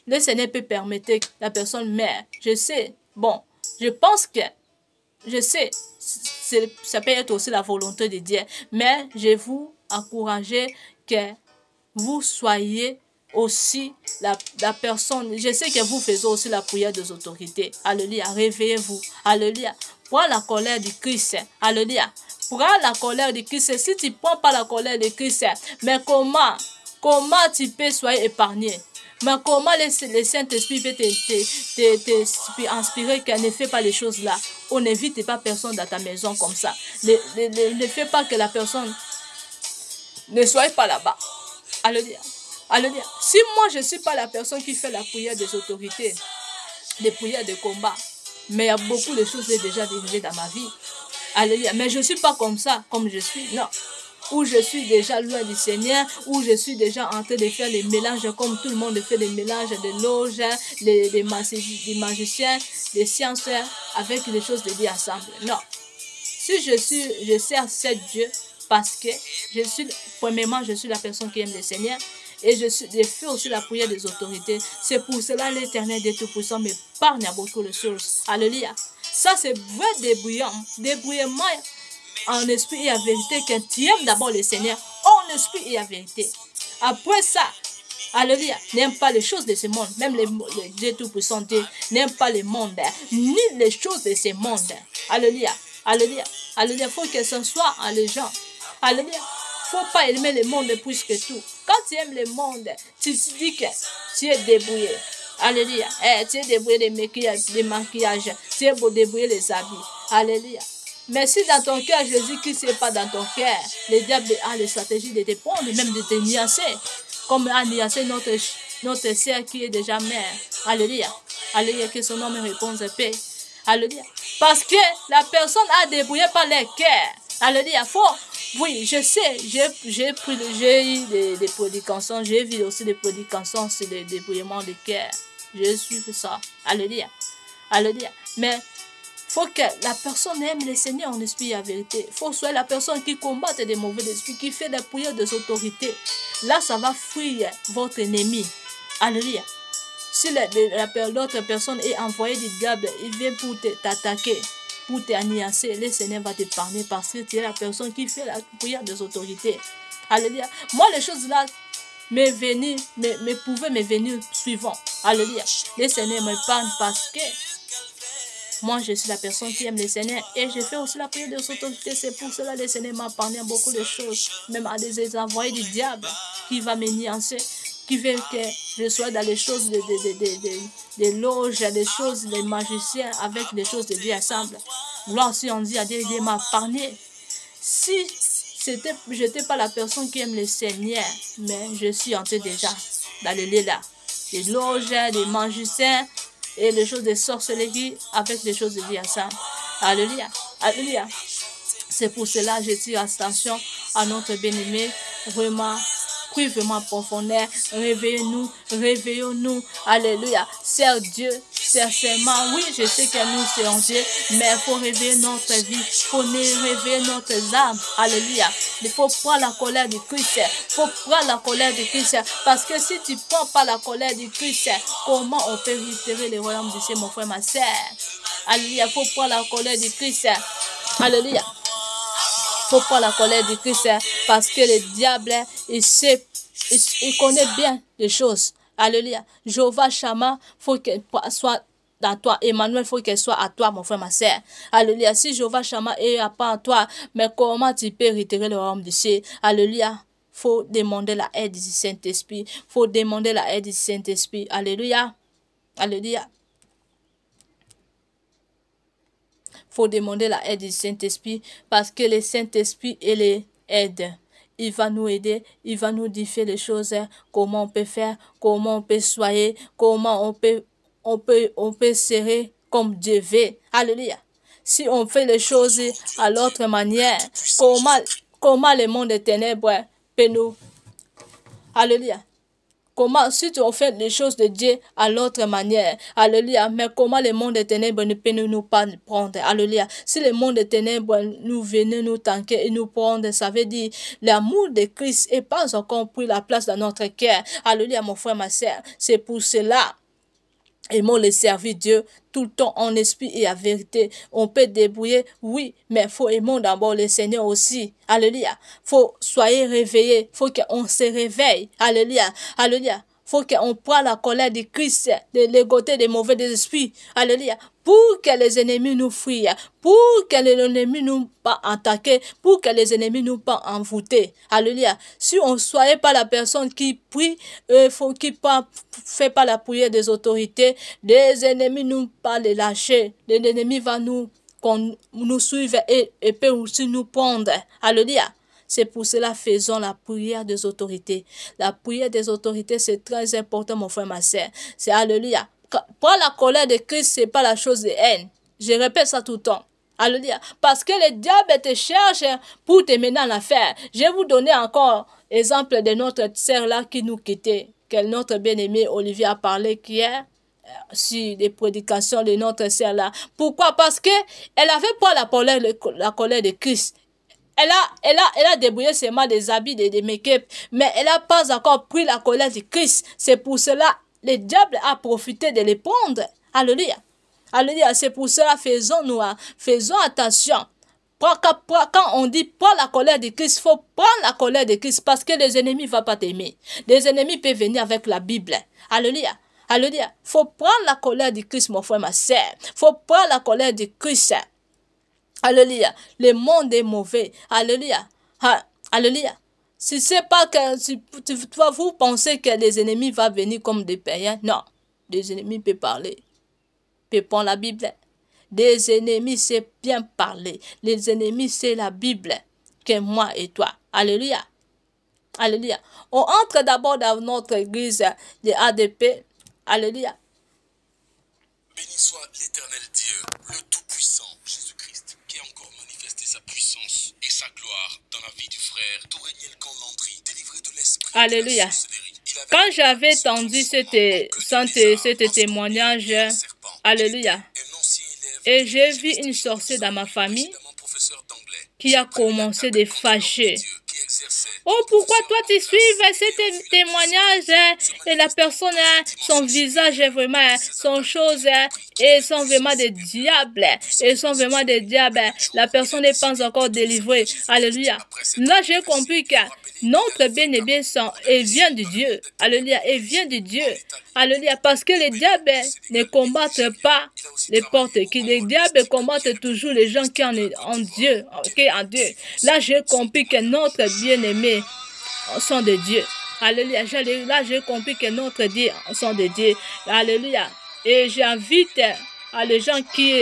le Seigneur peut permettre que la personne meure. Je sais, bon, je pense que, je sais, ça peut être aussi la volonté de Dieu. Mais je vous encourage que vous soyez aussi la personne. Je sais que vous faites aussi la prière des autorités. Alléluia. Réveillez-vous. Alléluia. Prends la colère du Christ. Alléluia. Prends la colère du Christ. Si tu ne prends pas la colère du Christ, mais comment tu peux soyez épargné? Mais comment le Saint-Esprit peut t'inspirer qu'elle ne fait pas les choses là? On n'invite pas personne dans ta maison comme ça. Ne fais pas que la personne ne soit pas là-bas. Alléluia. Alléluia. Si moi je ne suis pas la personne qui fait la prière des autorités, les prières de combat, mais il y a beaucoup de choses qui sont déjà arrivées dans ma vie. Alléluia. Mais je ne suis pas comme ça, comme je suis. Non. Où je suis déjà loin du Seigneur, où je suis déjà en train de faire les mélanges comme tout le monde fait les mélanges de loges, des magiciens, des sciences avec les choses de Dieu ensemble. Non. Si je sers ce Dieu parce que premièrement, je suis la personne qui aime le Seigneur et je fais aussi la prière des autorités. C'est pour cela l'Éternel des Tout-Puissants m'épargne à beaucoup de choses. Alléluia. Ça, c'est vrai débrouillement en esprit et en vérité, que tu aimes d'abord le Seigneur en esprit et en vérité. Après ça, alléluia, n'aime pas les choses de ce monde, même les Dieu Tout-Puissant, Dieu n'aime pas le monde, ni les choses de ce monde. Alléluia, alléluia, alléluia, il faut que ce soit à les gens. Alléluia, il ne faut pas aimer le monde plus que tout. Quand tu aimes le monde, tu te dis que tu es débrouillé. Alléluia, tu es débrouillé des maquillages, tu es débrouillé les habits. Alléluia. Mais si dans ton cœur, Jésus-Christ n'est pas dans ton cœur, le diable a les stratégies de te prendre, même de te niaiser, comme a niaisé notre sœur qui est déjà mère. Alléluia. Alléluia, que son nom me réponde paix. Alléluia. Parce que la personne a débrouillé par les cœurs. Alléluia. Oui, je sais, j'ai eu des prédications, j'ai vu aussi des prédications sur le débrouillement de cœur. Je suis ça. Alléluia. Alléluia. Mais faut que la personne aime le Seigneur en esprit et en vérité. Il faut soit la personne qui combatte des mauvais esprits, qui fait des prières des autorités. Là, ça va fuir votre ennemi. Alléluia. Si l'autre personne est envoyée du diable, il vient pour t'attaquer, pour t'anéantir, le Seigneur va t'épargner parce que tu es la personne qui fait la prière des autorités. Alléluia. Moi, les choses là pouvaient me venir suivant. Alléluia. Le Seigneur m'épargne parce que moi, je suis la personne qui aime le Seigneur et je fais aussi la prière des autorités. C'est pour cela que le Seigneur m'a parlé à beaucoup de choses, même à des envoyés du diable qui va me niancer, qui veut que je sois dans les choses des loges, des choses des magiciens avec des choses de Dieu ensemble. Gloire si on dit à Dieu, il m'a parlé. Si je n'étais pas la personne qui aime le Seigneur, mais je suis entré déjà dans le lieu là. Des loges, des magiciens, et les choses de sorcellerie avec les choses de vie ensemble. Alléluia. Alléluia. C'est pour cela que je tire attention à notre bien-aimé. Vraiment, prie vraiment profondeur. Réveillons-nous. Réveillons-nous. Alléluia. Sers Dieu. Sincèrement, oui, je sais que nous serons Dieu, mais il faut réveiller notre vie. Il faut réveiller notre âme. Alléluia. Il faut prendre la colère du Christ. Il faut prendre la colère du Christ. Parce que si tu ne prends pas la colère du Christ, comment on peut retirer le royaume du ciel, mon frère, ma sœur? Alléluia. Il faut prendre la colère du Christ. Alléluia. Il faut prendre la colère du Christ parce que le diable, il connaît bien les choses. Alléluia. Jéhovah Shammah, il faut qu'elle soit dans toi. Emmanuel, il faut qu'elle soit à toi, mon frère, ma sœur. Alléluia. Si Jéhovah Shammah est pas à toi, mais comment tu peux retirer le royaume du ciel? Alléluia. Faut demander la aide du Saint-Esprit. Faut demander la aide du Saint-Esprit. Alléluia. Alléluia. Faut demander la aide du Saint-Esprit parce que le Saint-Esprit, il les aide. Il va nous aider, il va nous dire les choses, comment on peut faire, comment on peut soigner, comment on peut serrer comme Dieu veut. Alléluia. Si on fait les choses à l'autre manière, comment le monde des ténèbres peut nous... Alléluia. Comment, si on fait les choses de Dieu à l'autre manière, alléluia, mais comment le monde des ténèbres ne peut nous pas prendre, alléluia. Si le monde des ténèbres nous venait nous tanker et nous prendre, ça veut dire l'amour de Christ n'est pas encore pris la place dans notre cœur, alléluia, mon frère, ma sœur. C'est pour cela. Aimons le servir Dieu tout le temps en esprit et en vérité. On peut débrouiller, oui, mais il faut aimer d'abord le Seigneur aussi. Alléluia. Faut soyez réveillés. Faut qu'on se réveille. Alléluia. Alléluia. Faut qu'on prenne la colère du Christ, de l'égauté des mauvais esprits. Alléluia. Pour que les ennemis nous fuient, pour que les ennemis nous pas attaquer, pour que les ennemis nous pas envoûter. Alléluia. Si on ne soyait pas la personne qui prie, qui fait pas la prière des autorités, les ennemis nous pas les lâcher. L'ennemi va nous suivre et peut aussi nous prendre. Alléluia. C'est pour cela faisons la prière des autorités. La prière des autorités, c'est très important, mon frère, ma sœur. C'est alléluia. Pour la colère de Christ, c'est pas la chose de haine. Je répète ça tout le temps. Alléluia. Parce que le diable te cherche pour te mener en affaire. Je vais vous donner encore exemple de notre sœur là qui nous quittait, que notre bien-aimé Olivier a parlé hier. sur les prédications de notre sœur là. Pourquoi? Parce que elle avait pas la colère de Christ. Elle a débrouillé seulement des habits, des make-up, mais elle n'a pas encore pris la colère de Christ. C'est pour cela le diable a profité de les prendre. Alléluia. Alléluia. C'est pour cela, faisons attention. Quand on dit prends la colère de Christ, il faut prendre la colère de Christ parce que les ennemis ne vont pas t'aimer. Les ennemis peuvent venir avec la Bible. Alléluia. Alléluia. Il faut prendre la colère de Christ, mon frère, ma sœur. Il faut prendre la colère de Christ. Alléluia. Le monde est mauvais. Alléluia. Alléluia. Si c'est pas que vous pensez que les ennemis vont venir comme des païens, non. Les ennemis peuvent parler. Peuvent prendre la Bible. Des ennemis, c'est bien parler. Les ennemis, c'est la Bible que moi et toi. Alléluia. Alléluia. On entre d'abord dans notre église de ADP. Alléluia.
Béni soit l'Éternel Dieu, le Tout-Puissant, Jésus-Christ, qui a encore manifesté sa puissance et sa gloire dans la vie du frère Toureniel Landry, délivré de l'esprit.
Alléluia. Quand j'avais entendu ce témoignage, alléluia, et j'ai vu une sorcière dans ma famille qui a commencé de fâcher. Oh, pourquoi toi tu suives ce témoignage et la personne, son visage est vraiment, son chose, et sont vraiment des diables. Ils sont vraiment des diables. La personne n'est pas encore délivrée. Alléluia. Là, j'ai compris que notre bien-aimé vient de Dieu. Alléluia. Et vient de Dieu. Alléluia. Parce que les diables ne combattent pas les portes qui. Les diables combattent toujours les gens qui en Dieu. En Dieu. Là, j'ai compris que notre bien-aimé sont de Dieu. Alléluia. Là, j'ai compris que notre Dieu sont de Dieu. Alléluia. Et j'invite les gens qui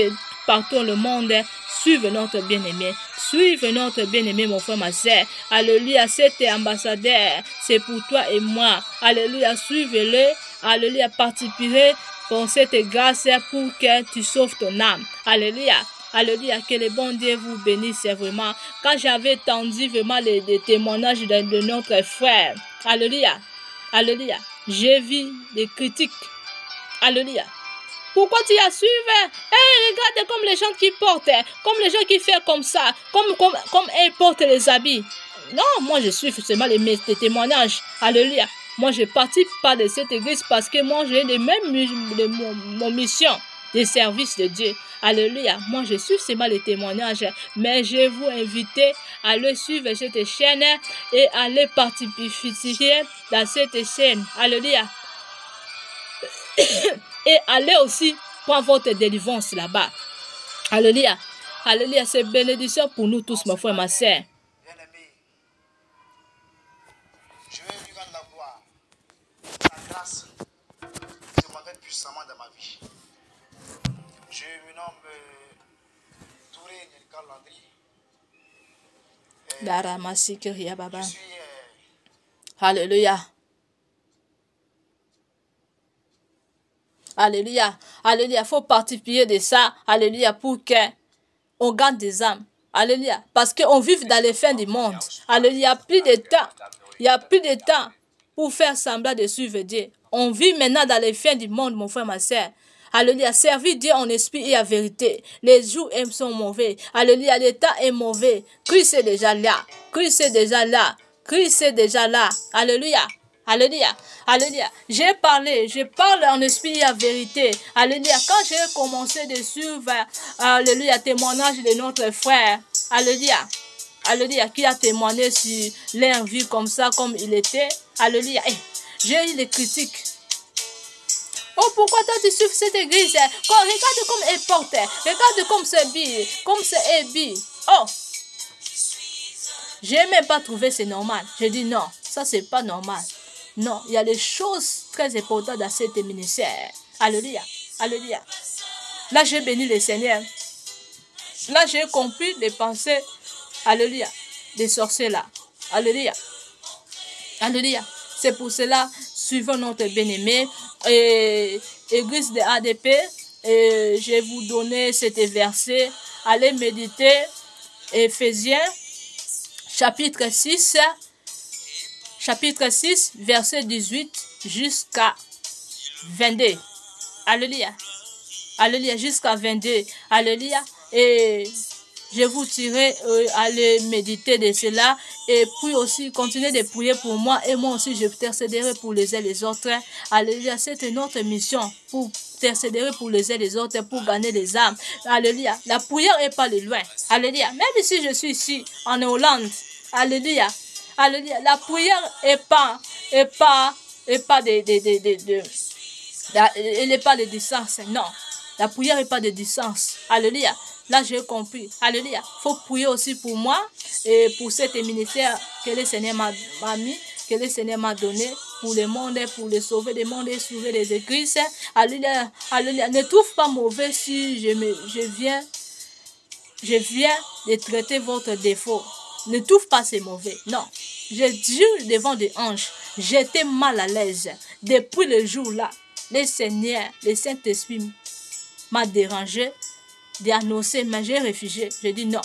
partout dans le monde suivent notre bien-aimé. Suivez notre bien-aimé, mon frère, ma soeur. Alléluia. Cet ambassadeur, c'est pour toi et moi. Alléluia. Suivez-le. Alléluia. Participez pour cette grâce pour que tu sauves ton âme. Alléluia. Alléluia, que le bon Dieu vous bénisse vraiment. Quand j'avais entendu vraiment les témoignages de notre frère, alléluia, alléluia, j'ai vu des critiques, alléluia. Pourquoi tu as suivi? Regarde comme les gens qui portent, comme les gens qui font comme ça, comme ils portent les habits. Non, moi je suis seulement les témoignages, alléluia. Moi je ne participe pas de cette église parce que moi j'ai les mêmes mon mission de service de Dieu. Alléluia. Moi, je suis seulement les témoignages, mais je vous invite à le suivre cette chaîne et à les participer dans cette chaîne. Alléluia. Et allez aussi prendre votre délivrance là-bas. Alléluia. Alléluia. C'est bénédiction pour nous tous, mon frère, ma soeur.
Je vais lui rendre la gloire. La grâce se manifeste puissamment dans ma vie. Je me nomme Toureniel Landry.
Je suis Alléluia. Alléluia. Alléluia. Il faut participer de ça. Alléluia. Pour qu'on gagne des âmes. Alléluia. Parce qu'on vit dans les fins du monde. Alléluia. Il n'y a plus de temps. Il n'y a plus de temps pour faire semblant de suivre Dieu. On vit maintenant dans les fins du monde, mon frère, ma soeur. Alléluia. Servir Dieu en esprit et en vérité. Les jours sont mauvais. Alléluia. Le temps est mauvais. Christ est déjà là. Christ est déjà là. Christ est déjà là. Alléluia. Alléluia. Alléluia. Je parle en esprit et en vérité. Alléluia. Quand j'ai commencé de suivre, alléluia, témoignage de notre frère. Alléluia. Alléluia. Qui a témoigné sur leur vie comme ça, comme il était. Alléluia. J'ai eu des critiques. Oh, pourquoi toi tu suives cette église? Regarde comme elle porte. Regarde comme c'est habillé. Comme c'est habillé. Oh. J'ai même pas trouvé c'est normal. J'ai dit non, ça c'est pas normal. Non, il y a des choses très importantes dans cette ministère. Alléluia. Alléluia. Là, j'ai béni le Seigneur. Là, j'ai compris les pensées. Alléluia. Des sorciers là. Alléluia. Alléluia. C'est pour cela, suivons notre bien-aimé. Église de ADP. Et je vais vous donner cet verset. Allez méditer. Éphésiens, chapitre 6. Chapitre 6, verset 18 jusqu'à 22. Alléluia. Alléluia. Jusqu'à 22. Alléluia. Et je vous dirai à aller méditer de cela et puis aussi continuer de prier pour moi et moi aussi je intercéderai pour les uns et les autres. Alléluia, c'est notre mission pour intercéder pour les uns et les autres pour gagner les âmes. Alléluia, la prière est pas de loin. Alléluia, même si je suis ici en Hollande. Alléluia, alléluia, la prière est pas elle n'est pas de distance, non. La prière n'est pas de distance. Alléluia. Là, j'ai compris. Alléluia. Il faut prier aussi pour moi et pour cet ministère que le Seigneur m'a mis, que le Seigneur m'a donné pour le monde, pour le sauver le monde et sauver les églises. Alléluia. Alléluia. Ne trouve pas mauvais si je viens de traiter votre défaut. Ne trouve pas c'est mauvais. Non. Je dis devant des anges, j'étais mal à l'aise. Depuis le jour-là, le Seigneur, le Saint-Esprit m'a dérangé d'annoncer, mais j'ai réfugié. Je dis non.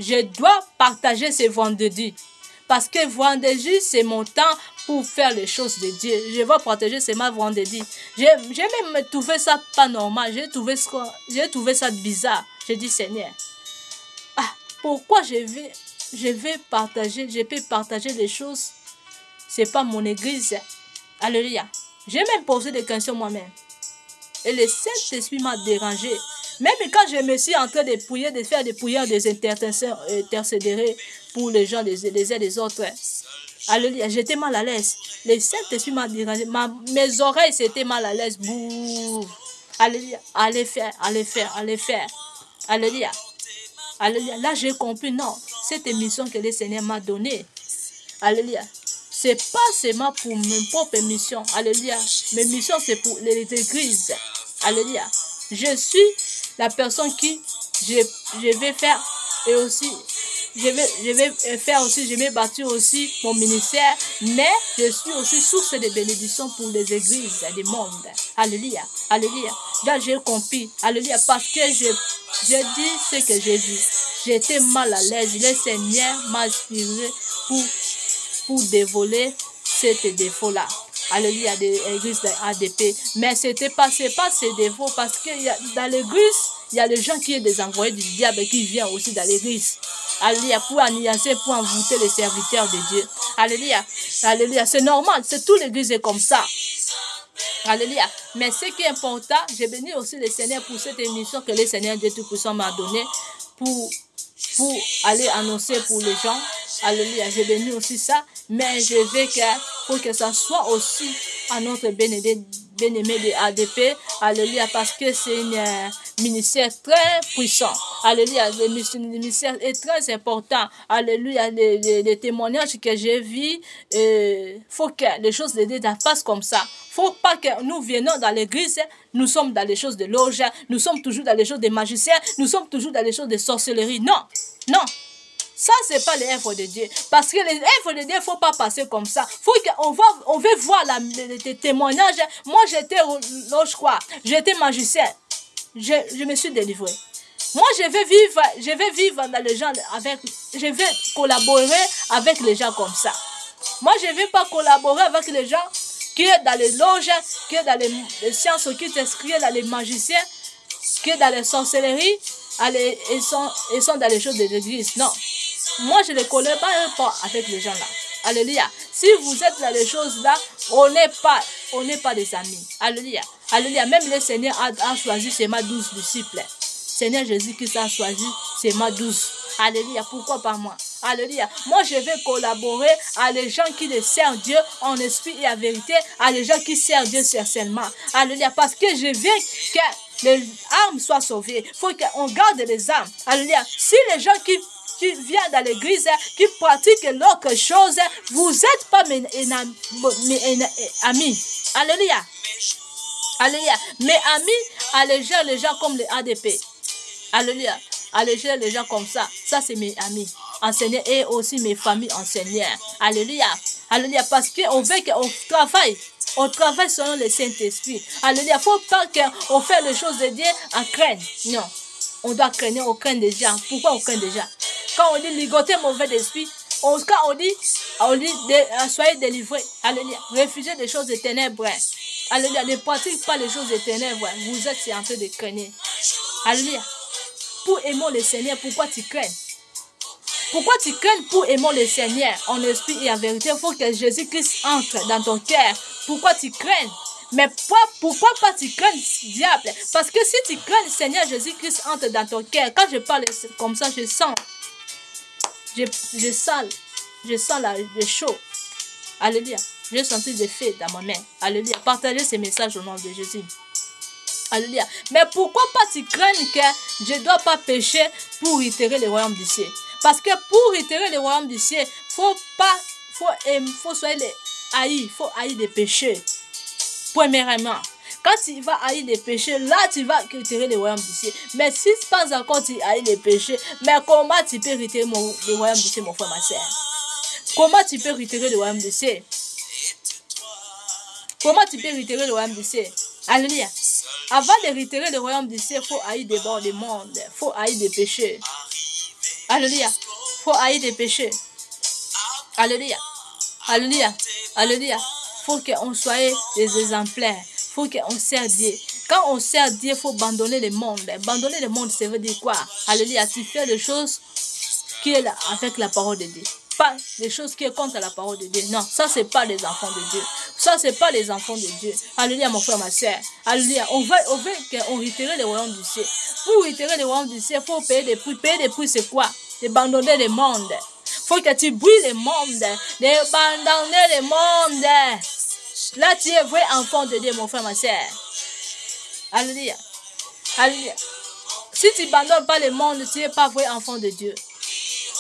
Je dois partager ce vendredi. Parce que vendredi, c'est mon temps pour faire les choses de Dieu. Je vais partager ce vendredi. J'ai même trouvé ça pas normal. J'ai trouvé ça bizarre. Je dis Seigneur, pourquoi je peux partager les choses. C'est pas mon église. Alléluia. J'ai même posé des questions moi-même. Et le Saint-Esprit m'a dérangé. Même quand je me suis en train de prier, de faire des prières, des intercéder pour les gens, les uns les autres. Alléluia, j'étais mal à l'aise. Le Saint-Esprit m'a dérangé. Mes oreilles étaient mal à l'aise. Bouh. Alléluia, allez faire. Alléluia. Alléluia. Là, j'ai compris, non, cette émission que le Seigneur m'a donnée. Alléluia. C'est pas seulement pour mes propres missions. Alléluia. Mes missions, c'est pour les églises. Alléluia. Je suis la personne qui je vais faire et aussi je vais bâtir aussi mon ministère, mais je suis aussi source de bénédiction pour les églises du monde. Alléluia. Alléluia. Là, j'ai compris. Alléluia. Parce que je dis ce que j'ai vu. J'étais mal à l'aise. Le Seigneur m'a inspiré pour dévoiler ce défaut-là. Alléluia, des églises ADP. Mais c'est pas ces défauts parce que dans l'église, il y a les gens qui sont des envoyés du diable qui viennent aussi dans l'église. Alléluia, pour anéantir, pour envoûter les serviteurs de Dieu. Alléluia, alléluia, c'est normal, c'est toute l'église est comme ça. Alléluia. Mais ce qui est important, j'ai béni aussi le Seigneur pour cette émission que le Seigneur Dieu Tout-Puissant m'a donnée pour aller annoncer pour les gens. Alléluia, j'ai béni aussi ça, mais je veux pour que ça soit aussi à notre bien-aimé de ADP. Alléluia, parce que c'est un ministère très puissant. Alléluia, le ministère est très important. Alléluia, les témoignages que j'ai vus, faut que les choses de Dieu fassent comme ça. Faut pas que nous venions dans l'église, nous sommes dans les choses de loge, nous sommes toujours dans les choses des magiciens, nous sommes toujours dans les choses de sorcellerie. Non, non. Ça, c'est pas les œuvres de Dieu. Parce que les œuvres de Dieu, il ne faut pas passer comme ça. On veut voir les témoignages. Moi, j'étais je crois. J'étais magicien. Je me suis délivré. Moi, je vais vivre dans les gens je vais collaborer avec les gens comme ça. Moi, je ne vais pas collaborer avec les gens qui sont dans les loges, qui sont dans les sciences occultes, qui sont dans les magiciens, qui sont dans les sorcelleries. Ils sont dans les choses de l'église. Non. Moi, je ne collabore pas avec les gens là. Alléluia. Si vous êtes dans les choses là, on n'est pas des amis. Alléluia. Alléluia. Même le Seigneur a choisi seulement 12 disciples. Seigneur Jésus-Christ a choisi seulement 12. Alléluia. Pourquoi pas moi? Alléluia. Moi, je vais collaborer à les gens qui les servent Dieu en esprit et en vérité, à les gens qui servent Dieu sincèrement. Alléluia. Parce que je veux que les âmes soient sauvées. Il faut qu'on garde les âmes. Alléluia. Si les gens qui viennent dans l'église, qui pratiquent l'autre chose, vous n'êtes pas mes amis. Alléluia. Alléluia. Mes amis, les gens comme les ADP. Alléluia. Alléluia, les gens comme ça. Ça, c'est mes amis enseignants et aussi mes familles enseignants. Alléluia. Alléluia. Parce qu'on veut qu'on travaille. On travaille selon le Saint-Esprit. Alléluia. Il ne faut pas qu'on fasse les choses de Dieu en crainte. Non. On doit craindre, on craint déjà. Pourquoi on craint déjà? Quand on dit ligoter mauvais esprit, quand on dit soyez délivrés. Alléluia. Refusez des choses de ténèbres. Alléluia. Ne pratique pas les choses des ténèbres. Vous êtes en train de craindre. Alléluia. Pour aimer le Seigneur, pourquoi tu crains? Pourquoi tu crains pour aimer le Seigneur en esprit et en vérité? Il faut que Jésus-Christ entre dans ton cœur. Pourquoi tu crains? Mais pourquoi pas tu crains diable? Parce que si tu crains le Seigneur Jésus-Christ entre dans ton cœur, quand je parle comme ça, je sens le chaud. Alléluia. J'ai senti des faits dans ma main. Alléluia. Partagez ces messages au nom de Jésus. Alléluia. Mais pourquoi pas tu crains que je ne dois pas pécher pour itérer le royaume du ciel? Parce que pour itérer le royaume du ciel, faut soyez haïr. Faut haïr les péchés. Premièrement, quand tu vas haïr les péchés, là tu vas itérer le royaume du ciel. Mais si pas encore tu haïs les péchés, mais comment tu peux itérer le royaume du ciel, mon frère, ma soeur? Comment tu peux itérer le royaume du ciel? Comment tu peux itérer le royaume du ciel? Alléluia. Avant de réitérer le royaume du ciel, il faut haïr des bords du monde. Il faut haïr des péchés. Alléluia. Il faut haïr des péchés. Alléluia. Alléluia. Alléluia. Il faut qu'on soit des exemplaires. Il faut qu'on sert Dieu. Quand on sert Dieu, il faut abandonner le monde. Abandonner le monde, ça veut dire quoi? Alléluia. Tu fais les choses qui est là avec la parole de Dieu. Pas les choses qui est contre la parole de Dieu. Non, ça c'est pas les enfants de Dieu. Ça c'est pas les enfants de Dieu. Alléluia mon frère, ma soeur. Alléluia. On veut réitérer le royaume du ciel. Pour réitérer le royaume du ciel, il faut payer des prix. Payer des prix c'est quoi? Abandonner le monde. Il faut que tu brûles le monde. Abandonner le monde. Là tu es vrai enfant de Dieu mon frère, ma soeur. Alléluia. Alléluia. Si tu n'abandonnes pas le monde, tu n'es pas vrai enfant de Dieu.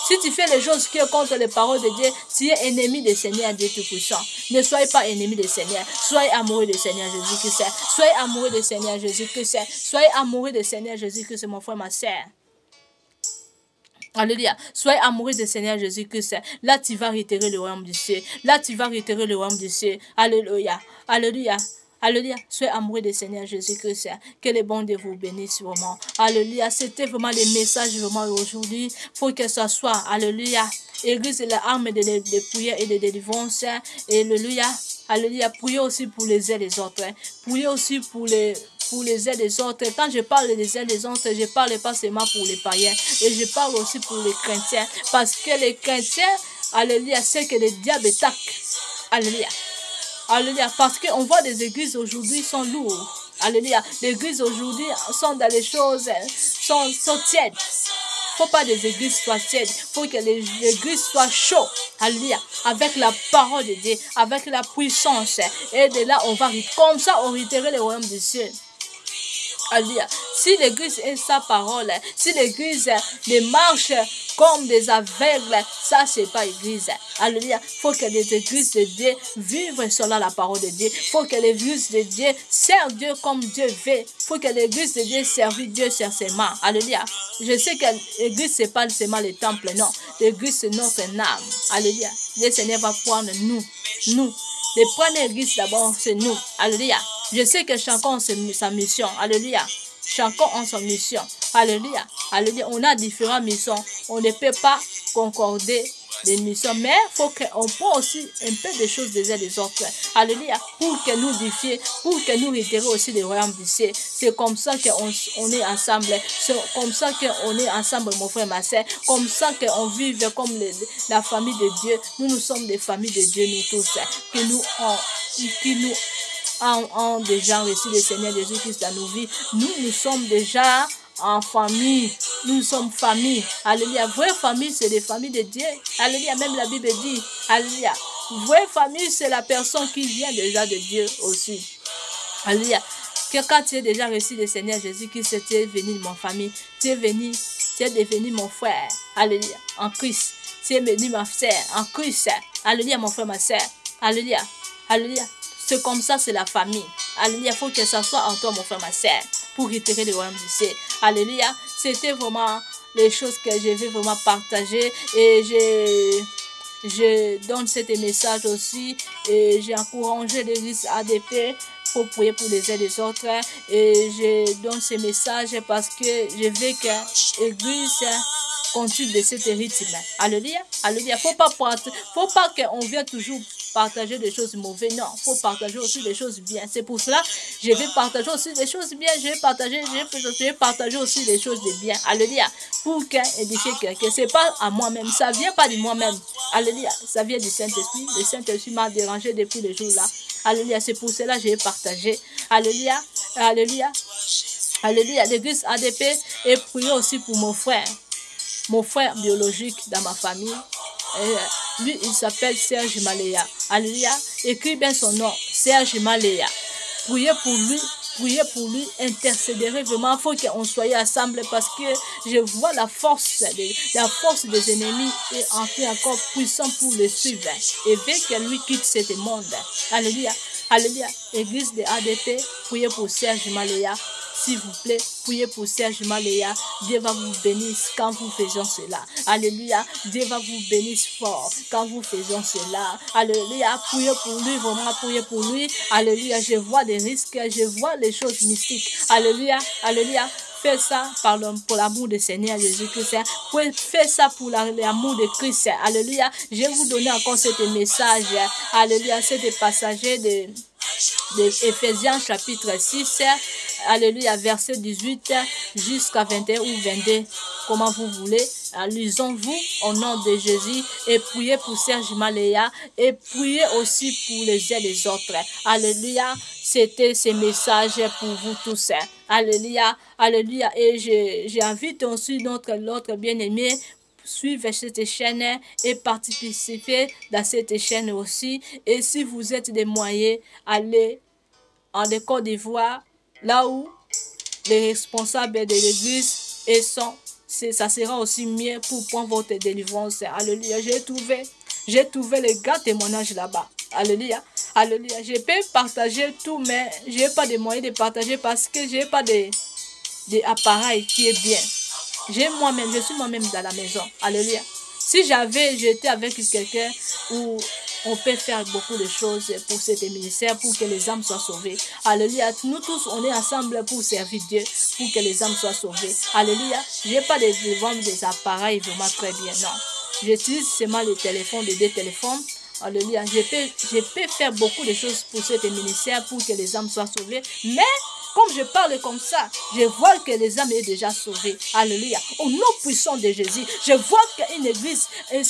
Si tu fais les choses qui sont contre les paroles de Dieu, tu es ennemi du Seigneur Dieu Tout-Puissant. Ne soyez pas ennemi du Seigneur. Soyez amoureux du Seigneur Jésus-Christ. Soyez amoureux du Seigneur Jésus-Christ. Soyez amoureux du Seigneur Jésus-Christ, mon frère, ma soeur. Alléluia. Soyez amoureux du Seigneur Jésus-Christ. Là, tu vas réitérer le royaume du ciel. Là, tu vas réitérer le royaume du ciel. Alléluia. Alléluia. Alléluia. Soyez amoureux du Seigneur Jésus-Christ. Que le bon Dieu vous bénisse vraiment. Alléluia. C'était vraiment le message vraiment aujourd'hui. Faut que ça soit. Alléluia. Église est l'arme de prière et de délivrance. Alléluia. Alléluia. Priez aussi pour les uns des autres. Priez aussi pour les uns des autres. Quand je parle des uns des autres, je parle pas seulement pour les païens. Et je parle aussi pour les chrétiens. Parce que les chrétiens, alléluia, c'est que le diable attaque. Alléluia. Alléluia. Parce qu'on voit des églises aujourd'hui sont lourdes. Alléluia. Les églises aujourd'hui sont dans les choses, sont tièdes. Il ne faut pas des églises soient tièdes. Il faut que les églises soient chaudes. Alléluia. Avec la parole de Dieu, avec la puissance. Et de là, on va, comme ça, on réitérer le royaume du ciel. Alléluia. Si l'église est sa parole, si l'église marche comme des aveugles, ça c'est pas église. Alléluia. Il faut que les églises de Dieu vivent selon la parole de Dieu. Il faut que l'église de Dieu serve Dieu comme Dieu veut. Il faut que l'église de Dieu serve Dieu sincèrement. Alléluia. Je sais que l'église c'est pas seulement le temple, non. L'église c'est notre âme. Alléluia. Le Seigneur va prendre nous. Les premières églises d'abord c'est nous. Alléluia. Je sais que chacun a sa mission. Alléluia. Chacun a sa mission. Alléluia. Alléluia. On a différentes missions. On ne peut pas concorder des missions. Mais il faut qu'on prenne aussi un peu de choses des uns des autres. Alléluia. Pour que nous défier, pour que nous réitérer aussi le royaume du ciel. C'est comme ça qu'on est ensemble. C'est comme ça qu'on est ensemble, mon frère, ma soeur. Comme ça qu'on vive comme la famille de Dieu. Nous sommes des familles de Dieu, nous tous. Qui nous ont déjà reçu le Seigneur Jésus-Christ dans nos vies. Nous sommes déjà en famille. Nous sommes famille. Alléluia. Vraie famille, c'est les familles de Dieu. Alléluia. Même la Bible dit. Alléluia. Vraie famille, c'est la personne qui vient déjà de Dieu aussi. Alléluia. Que quand tu as déjà reçu le Seigneur Jésus-Christ, tu es venu de mon famille. Tu es devenu mon frère. Alléluia. En Christ. Tu es venu ma sœur. En Christ. Alléluia, mon frère, ma sœur. Alléluia. Alléluia. C'est comme ça, c'est la famille. Alléluia. Il faut que ça soit en toi, mon frère, ma soeur, pour réitérer le royaume du ciel. Alléluia. C'était vraiment les choses que je vais vraiment partager. Et je donne ce message aussi. Et j'ai encouragé l'église ADP pour prier pour les uns des autres. Et je donne ce message parce que je veux que l'église continue de cet rythme. Alléluia. Alléluia. Faut pas qu'on vienne toujours partager des choses mauvaises. Non, faut partager aussi des choses bien. C'est pour cela je vais partager aussi des choses bien. Je vais partager aussi des choses de bien. Alléluia. Pour édifier quelqu'un. C'est pas à moi-même. Ça vient pas de moi-même. Alléluia. Ça vient du Saint-Esprit. Le Saint-Esprit m'a dérangé depuis le jour là. Alléluia. C'est pour cela que je vais partager. Alléluia. Alléluia. Alléluia. L'église ADP et prier aussi pour mon frère biologique dans ma famille. Lui, il s'appelle Serge Maléa. Alléluia. Écris bien son nom, Serge Maléa. Priez pour lui, intercéder vraiment. Il faut qu'on soit ensemble parce que je vois la force des ennemis est encore puissant pour le suivre. Et veut que lui quitte ce monde. Alléluia. Alléluia. Église de ADP, priez pour Serge Maléa. S'il vous plaît, priez pour Serge Maléa. Dieu va vous bénir quand vous faisons cela. Alléluia. Dieu va vous bénir fort quand vous faisons cela. Alléluia. Priez pour lui, vraiment priez pour lui. Alléluia. Je vois des risques, je vois les choses mystiques. Alléluia. Alléluia. Fais ça pour l'amour du Seigneur Jésus-Christ. Fais ça pour l'amour de Christ. Alléluia. Je vais vous donner encore ce message. Alléluia. C'est passager de Éphésiens chapitre 6. Alléluia. Verset 18 jusqu'à 21 ou 22. Comment vous voulez. Lisons-vous au nom de Jésus et priez pour Serge Maléa et priez aussi pour les uns des autres. Alléluia. C'était ce message pour vous tous. Alléluia. Alléluia. Et j'invite aussi l'autre bien-aimé. Suivez cette chaîne et participez dans cette chaîne aussi. Et si vous êtes des moyens, allez en Côte d'Ivoire, là où les responsables de l'église sont. Ça sera aussi mieux pour prendre votre délivrance. Alléluia. J'ai trouvé les grands témoignages là-bas. Alléluia. Alléluia. Je peux partager tout, mais je n'ai pas de moyens de partager parce que je n'ai pas d'appareil qui est bien. Je suis moi-même dans la maison. Alléluia. Si j'étais avec quelqu'un où on peut faire beaucoup de choses pour cet ministère, pour que les âmes soient sauvées. Alléluia. Nous tous, on est ensemble pour servir Dieu, pour que les âmes soient sauvées. Alléluia. Je n'ai pas des appareils vraiment très bien, non. J'utilise seulement les téléphones, les deux téléphones. Alléluia. Je peux faire beaucoup de choses pour cet ministère, pour que les âmes soient sauvées. Mais comme je parle comme ça, je vois que les âmes sont déjà sauvées. Alléluia. Au nom puissant de Jésus, je vois qu'une église est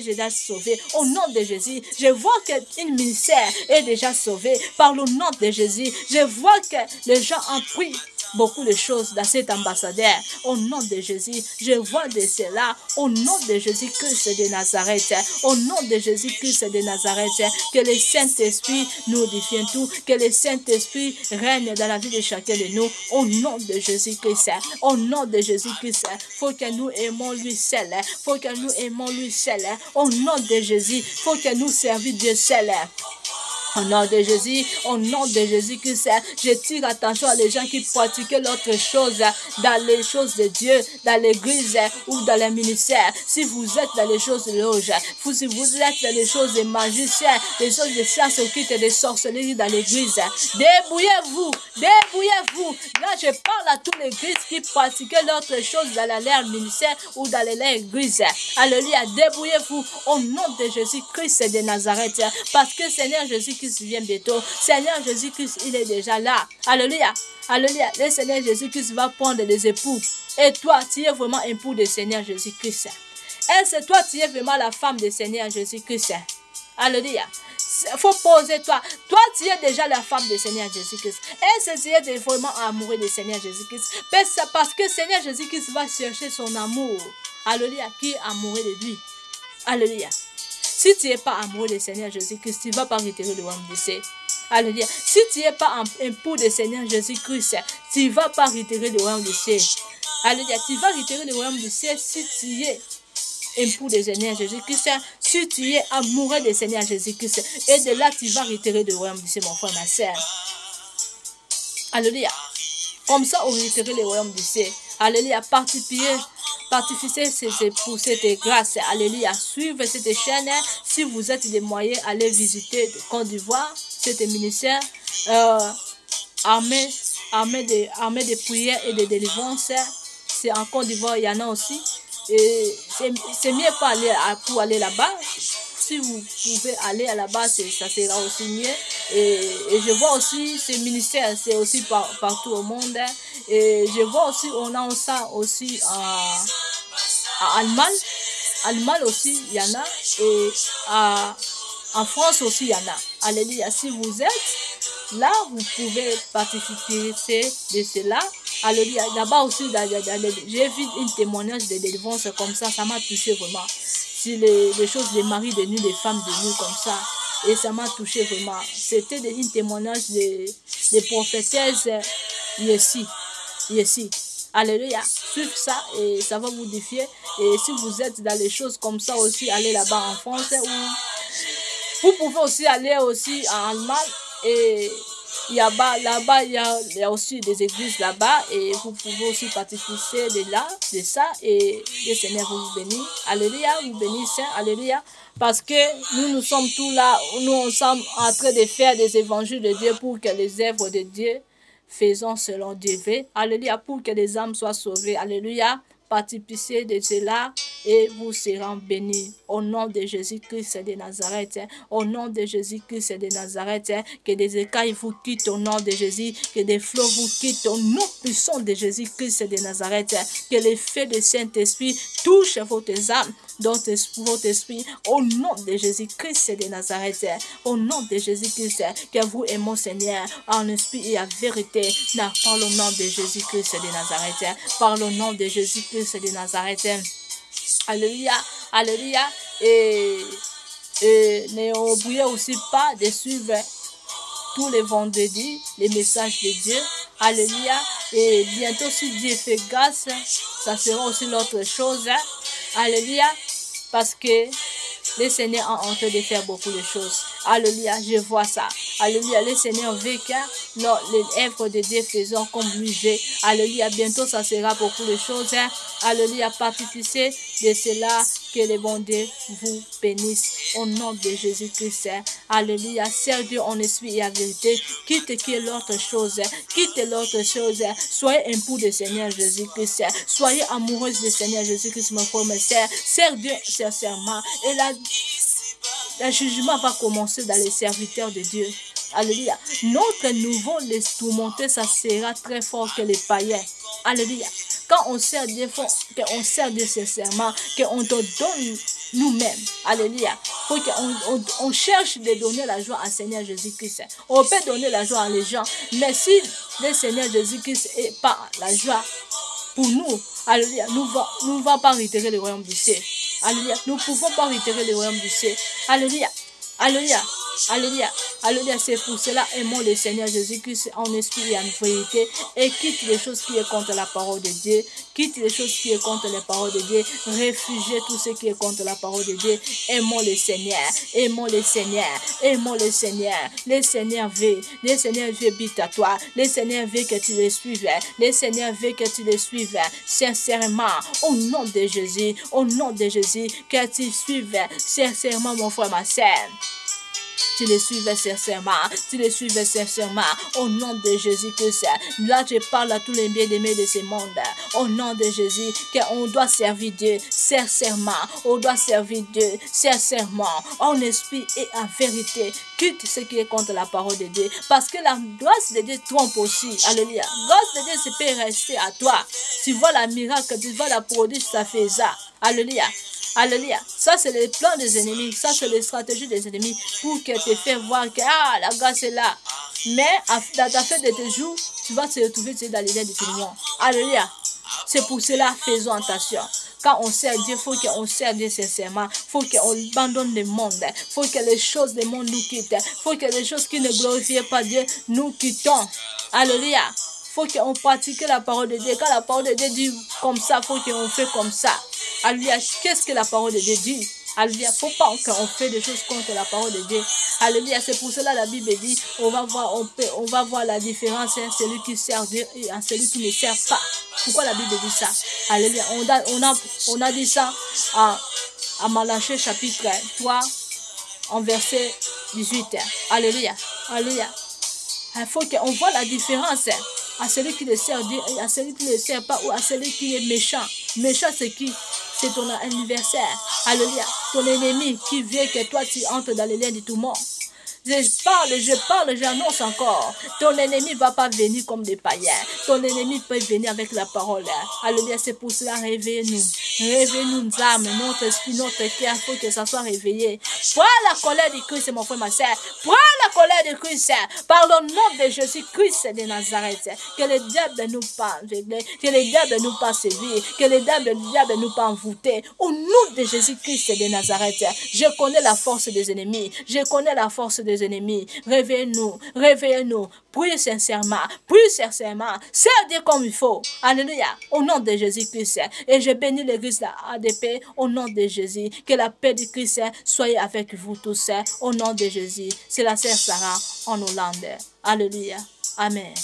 déjà sauvée. Au nom de Jésus, je vois qu'un ministère est déjà sauvé. Par le nom de Jésus, je vois que les gens ont pris beaucoup de choses dans cet ambassadeur. Au nom de Jésus, je vois de cela. Au nom de Jésus-Christ de Nazareth. Au nom de Jésus-Christ de Nazareth. Que le Saint-Esprit nous défie tout. Que le Saint-Esprit règne dans la vie de chacun de nous. Au nom de Jésus-Christ. Au nom de Jésus-Christ. Faut que nous aimons lui seul. Faut que nous aimons lui seul. Au nom de Jésus. Faut que nous servions Dieu seul. Au nom de Jésus, au nom de Jésus-Christ, je tire attention à les gens qui pratiquent l'autre chose dans les choses de Dieu, dans l'église ou dans les ministères. Si vous êtes dans les choses de loge, si vous êtes dans les choses de magiciens, les choses de sciences occultes et de sorcellerie dans l'église, débrouillez-vous, débrouillez-vous. Là, je parle à tous les églises qui pratiquent l'autre chose dans leur ministère ou dans leur église. Alléluia, débrouillez-vous au nom de Jésus-Christ de Nazareth, parce que Seigneur Jésus-Christ vient bientôt. Seigneur Jésus-Christ, il est déjà là. Alléluia. Alléluia. Le Seigneur Jésus-Christ va prendre les époux. Et toi, tu es vraiment époux du Seigneur Jésus-Christ. Est-ce que toi, tu es vraiment la femme du Seigneur Jésus-Christ? Alléluia. Il faut poser toi. Toi, tu es déjà la femme du Seigneur Jésus-Christ. Est-ce que tu es vraiment amoureux du Seigneur Jésus-Christ? Parce que Seigneur Jésus-Christ va chercher son amour. Alléluia. Qui est amoureux de lui? Alléluia. Si tu n'es pas amoureux du Seigneur Jésus-Christ, tu ne vas pas retirer le royaume du ciel. Alléluia. Si tu n'es pas un époux du Seigneur Jésus-Christ, tu ne vas pas retirer le royaume du ciel. Alléluia. Tu vas retirer le royaume du ciel si tu es époux du Seigneur Jésus-Christ, si tu es amoureux du Seigneur Jésus-Christ. Et de là, tu vas retirer le royaume du ciel, mon frère, ma soeur. Alléluia. Comme ça, on retire le royaume du ciel. Alléluia. Participez pour cette grâce. Alléluia. Suivez cette chaîne. Si vous êtes des moyens, allez visiter Côte d'Ivoire, cet ministère. Armée de prière et de délivrance. C'est en Côte d'Ivoire, il y en a aussi. c'est mieux pas aller pour aller là-bas. Si vous pouvez aller à là-bas, ça sera aussi mieux. Et je vois aussi ce ministère, c'est aussi partout au monde. Et je vois aussi, on a ça aussi à Allemagne. Allemagne aussi, il y en a. Et en France aussi, il y en a. Alléluia. Si vous êtes là, vous pouvez participer de cela. Alléluia. Là-bas aussi, j'ai vu un témoignage de délivrance comme ça m'a touché vraiment. Si les choses des maris de nuit, des femmes de nuit comme ça. Et ça m'a touché vraiment. C'était un témoignage des prophétesses ici. Alléluia. Suivez ça et ça va vous défier. Et si vous êtes dans les choses comme ça aussi, allez là-bas en France. Ou vous pouvez aussi aller aussi en Allemagne. Et là-bas, il y a aussi des églises là-bas. Et vous pouvez aussi participer de ça. Et le Seigneur vous bénit. Alléluia. Vous bénissez. Alléluia. Parce que nous sommes tous là. Nous sommes en train de faire des évangiles de Dieu pour que les œuvres de Dieu faisons selon Dieu. Alléluia, pour que les âmes soient sauvées. Alléluia, participez de cela et vous serez bénis. Au nom de Jésus-Christ de Nazareth, au nom de Jésus-Christ de Nazareth, que des écailles vous quittent au nom de Jésus, que des flots vous quittent au nom puissant de Jésus-Christ de Nazareth, que les feux du Saint-Esprit touchent votre âme, votre esprit, au nom de Jésus-Christ de Nazareth, au nom de Jésus-Christ, que vous aimez Seigneur, en esprit et en vérité, par le nom de Jésus-Christ de Nazareth, par le nom de Jésus-Christ de Nazareth. Alléluia, alléluia, et n'oubliez aussi pas de suivre tous les vendredis les messages de Dieu. Alléluia, et bientôt si Dieu fait grâce, ça sera aussi l'autre chose. Alléluia, parce que le Seigneur est en train de faire beaucoup de choses. Alléluia, je vois ça. Alléluia, le Seigneur veut que les œuvres de Dieu faisons comme lui veut. Alléluia, bientôt ça sera beaucoup de choses. Alléluia, participez de cela, que le bon Dieu vous bénisse au nom de Jésus-Christ. Alléluia, serre Dieu en esprit et en vérité. Quitte l'autre chose. Quitte l'autre chose. Soyez époux du Seigneur Jésus-Christ. Soyez amoureuse du Seigneur Jésus-Christ, mon frère, mes sœurs. Serre Dieu sincèrement. Et le jugement va commencer dans les serviteurs de Dieu. Alléluia. Notre nouveau les tourmenter, ça sera très fort que les païens. Alléluia. Quand on sert Dieu, qu'on sert Dieu sincèrement, qu'on te donne nous-mêmes. Alléluia. Faut qu'on cherche de donner la joie à Seigneur Jésus-Christ. On peut donner la joie à les gens, mais si le Seigneur Jésus-Christ n'est pas la joie pour nous, alléluia, nous ne va pas retirer le royaume du ciel. Alléluia. Nous ne pouvons pas retirer le royaume du ciel. Alléluia. Alléluia. Alléluia. Alléluia. C'est pour cela, aimons le Seigneur Jésus-Christ en esprit et en vérité. Et quitte les choses qui est contre la parole de Dieu. Quitte les choses qui est contre la parole de Dieu. Réfugiez tout ce qui est contre la parole de Dieu. Aimons le Seigneur. Aimons le Seigneur. Aimons le Seigneur. Le Seigneur veut. Le Seigneur veut habiter à toi. Le Seigneur veut que tu le suives. Le Seigneur veut que tu le suives sincèrement. Au nom de Jésus. Au nom de Jésus. Que tu suives sincèrement, mon frère, ma sœur. Tu les suivais sincèrement, tu les suivais sincèrement, au nom de Jésus-Christ. Là, je parle à tous les bien-aimés de ce monde, au nom de Jésus, qu'on doit servir Dieu sincèrement, on doit servir Dieu sincèrement, en esprit et en vérité. Quitte ce qui est contre la parole de Dieu, parce que la grâce de Dieu trompe aussi. Alléluia. La grâce de Dieu, c'est peut rester à toi. Tu vois la miracle, tu vois la prodige, ça fait ça. Alléluia. Alléluia. Ça, c'est le plan des ennemis. Ça, c'est les stratégies des ennemis pour que te faire voir que la grâce est là. Mais dans ta fin de tes jours, tu vas te retrouver dans les liens de tout le monde. Alléluia. C'est pour cela, faisons attention. Quand on sert Dieu, il faut qu'on sert Dieu sincèrement. Il faut qu'on abandonne le monde. Il faut que les choses du monde nous quittent. Il faut que les choses qui ne glorifient pas Dieu, nous quittons. Alléluia. Il faut qu'on pratique la parole de Dieu. Quand la parole de Dieu dit comme ça, il faut qu'on fait comme ça. Alléluia. Qu'est-ce que la parole de Dieu dit? Alléluia. Il ne faut pas qu'on fait des choses contre la parole de Dieu. Alléluia. C'est pour cela la Bible dit, on va voir la différence entre celui qui sert Dieu et celui qui ne sert pas. Pourquoi la Bible dit ça? Alléluia. On a dit ça à Malachie chapitre 3, en verset 18. Alléluia. Alléluia. Il faut qu'on voit la différence à celui qui le sert Dieu et à celui qui ne le sert pas, ou à celui qui est méchant. Méchant, c'est qui? c'est ton anniversaire. Alléluia. Ton ennemi qui veut que toi tu entres dans les liens du tourment. Je parle, j'annonce encore. Ton ennemi ne va pas venir comme des païens. Ton ennemi peut venir avec la parole. Alléluia, c'est pour cela, réveillez-nous. Réveillez-nous, nos âmes, notre esprit, notre cœur, il faut que ça soit réveillé. Prends la colère du Christ, mon frère, ma soeur. Prends la colère du Christ. Par le nom de Jésus-Christ de Nazareth. Que le diable nous pas régler, que le diable nous pas sévir, que le diable nous pas envoûter. Au nom de Jésus-Christ de Nazareth, je connais la force des ennemis. Je connais la force des ennemis. Réveillez-nous, réveillez-nous. Priez sincèrement, servez Dieu comme il faut. Alléluia. Au nom de Jésus-Christ. Et je bénis l'église ADP au nom de Jésus. Que la paix du Christ soit avec vous tous. Au nom de Jésus. C'est la sœur Sarah en Hollande. Alléluia. Amen.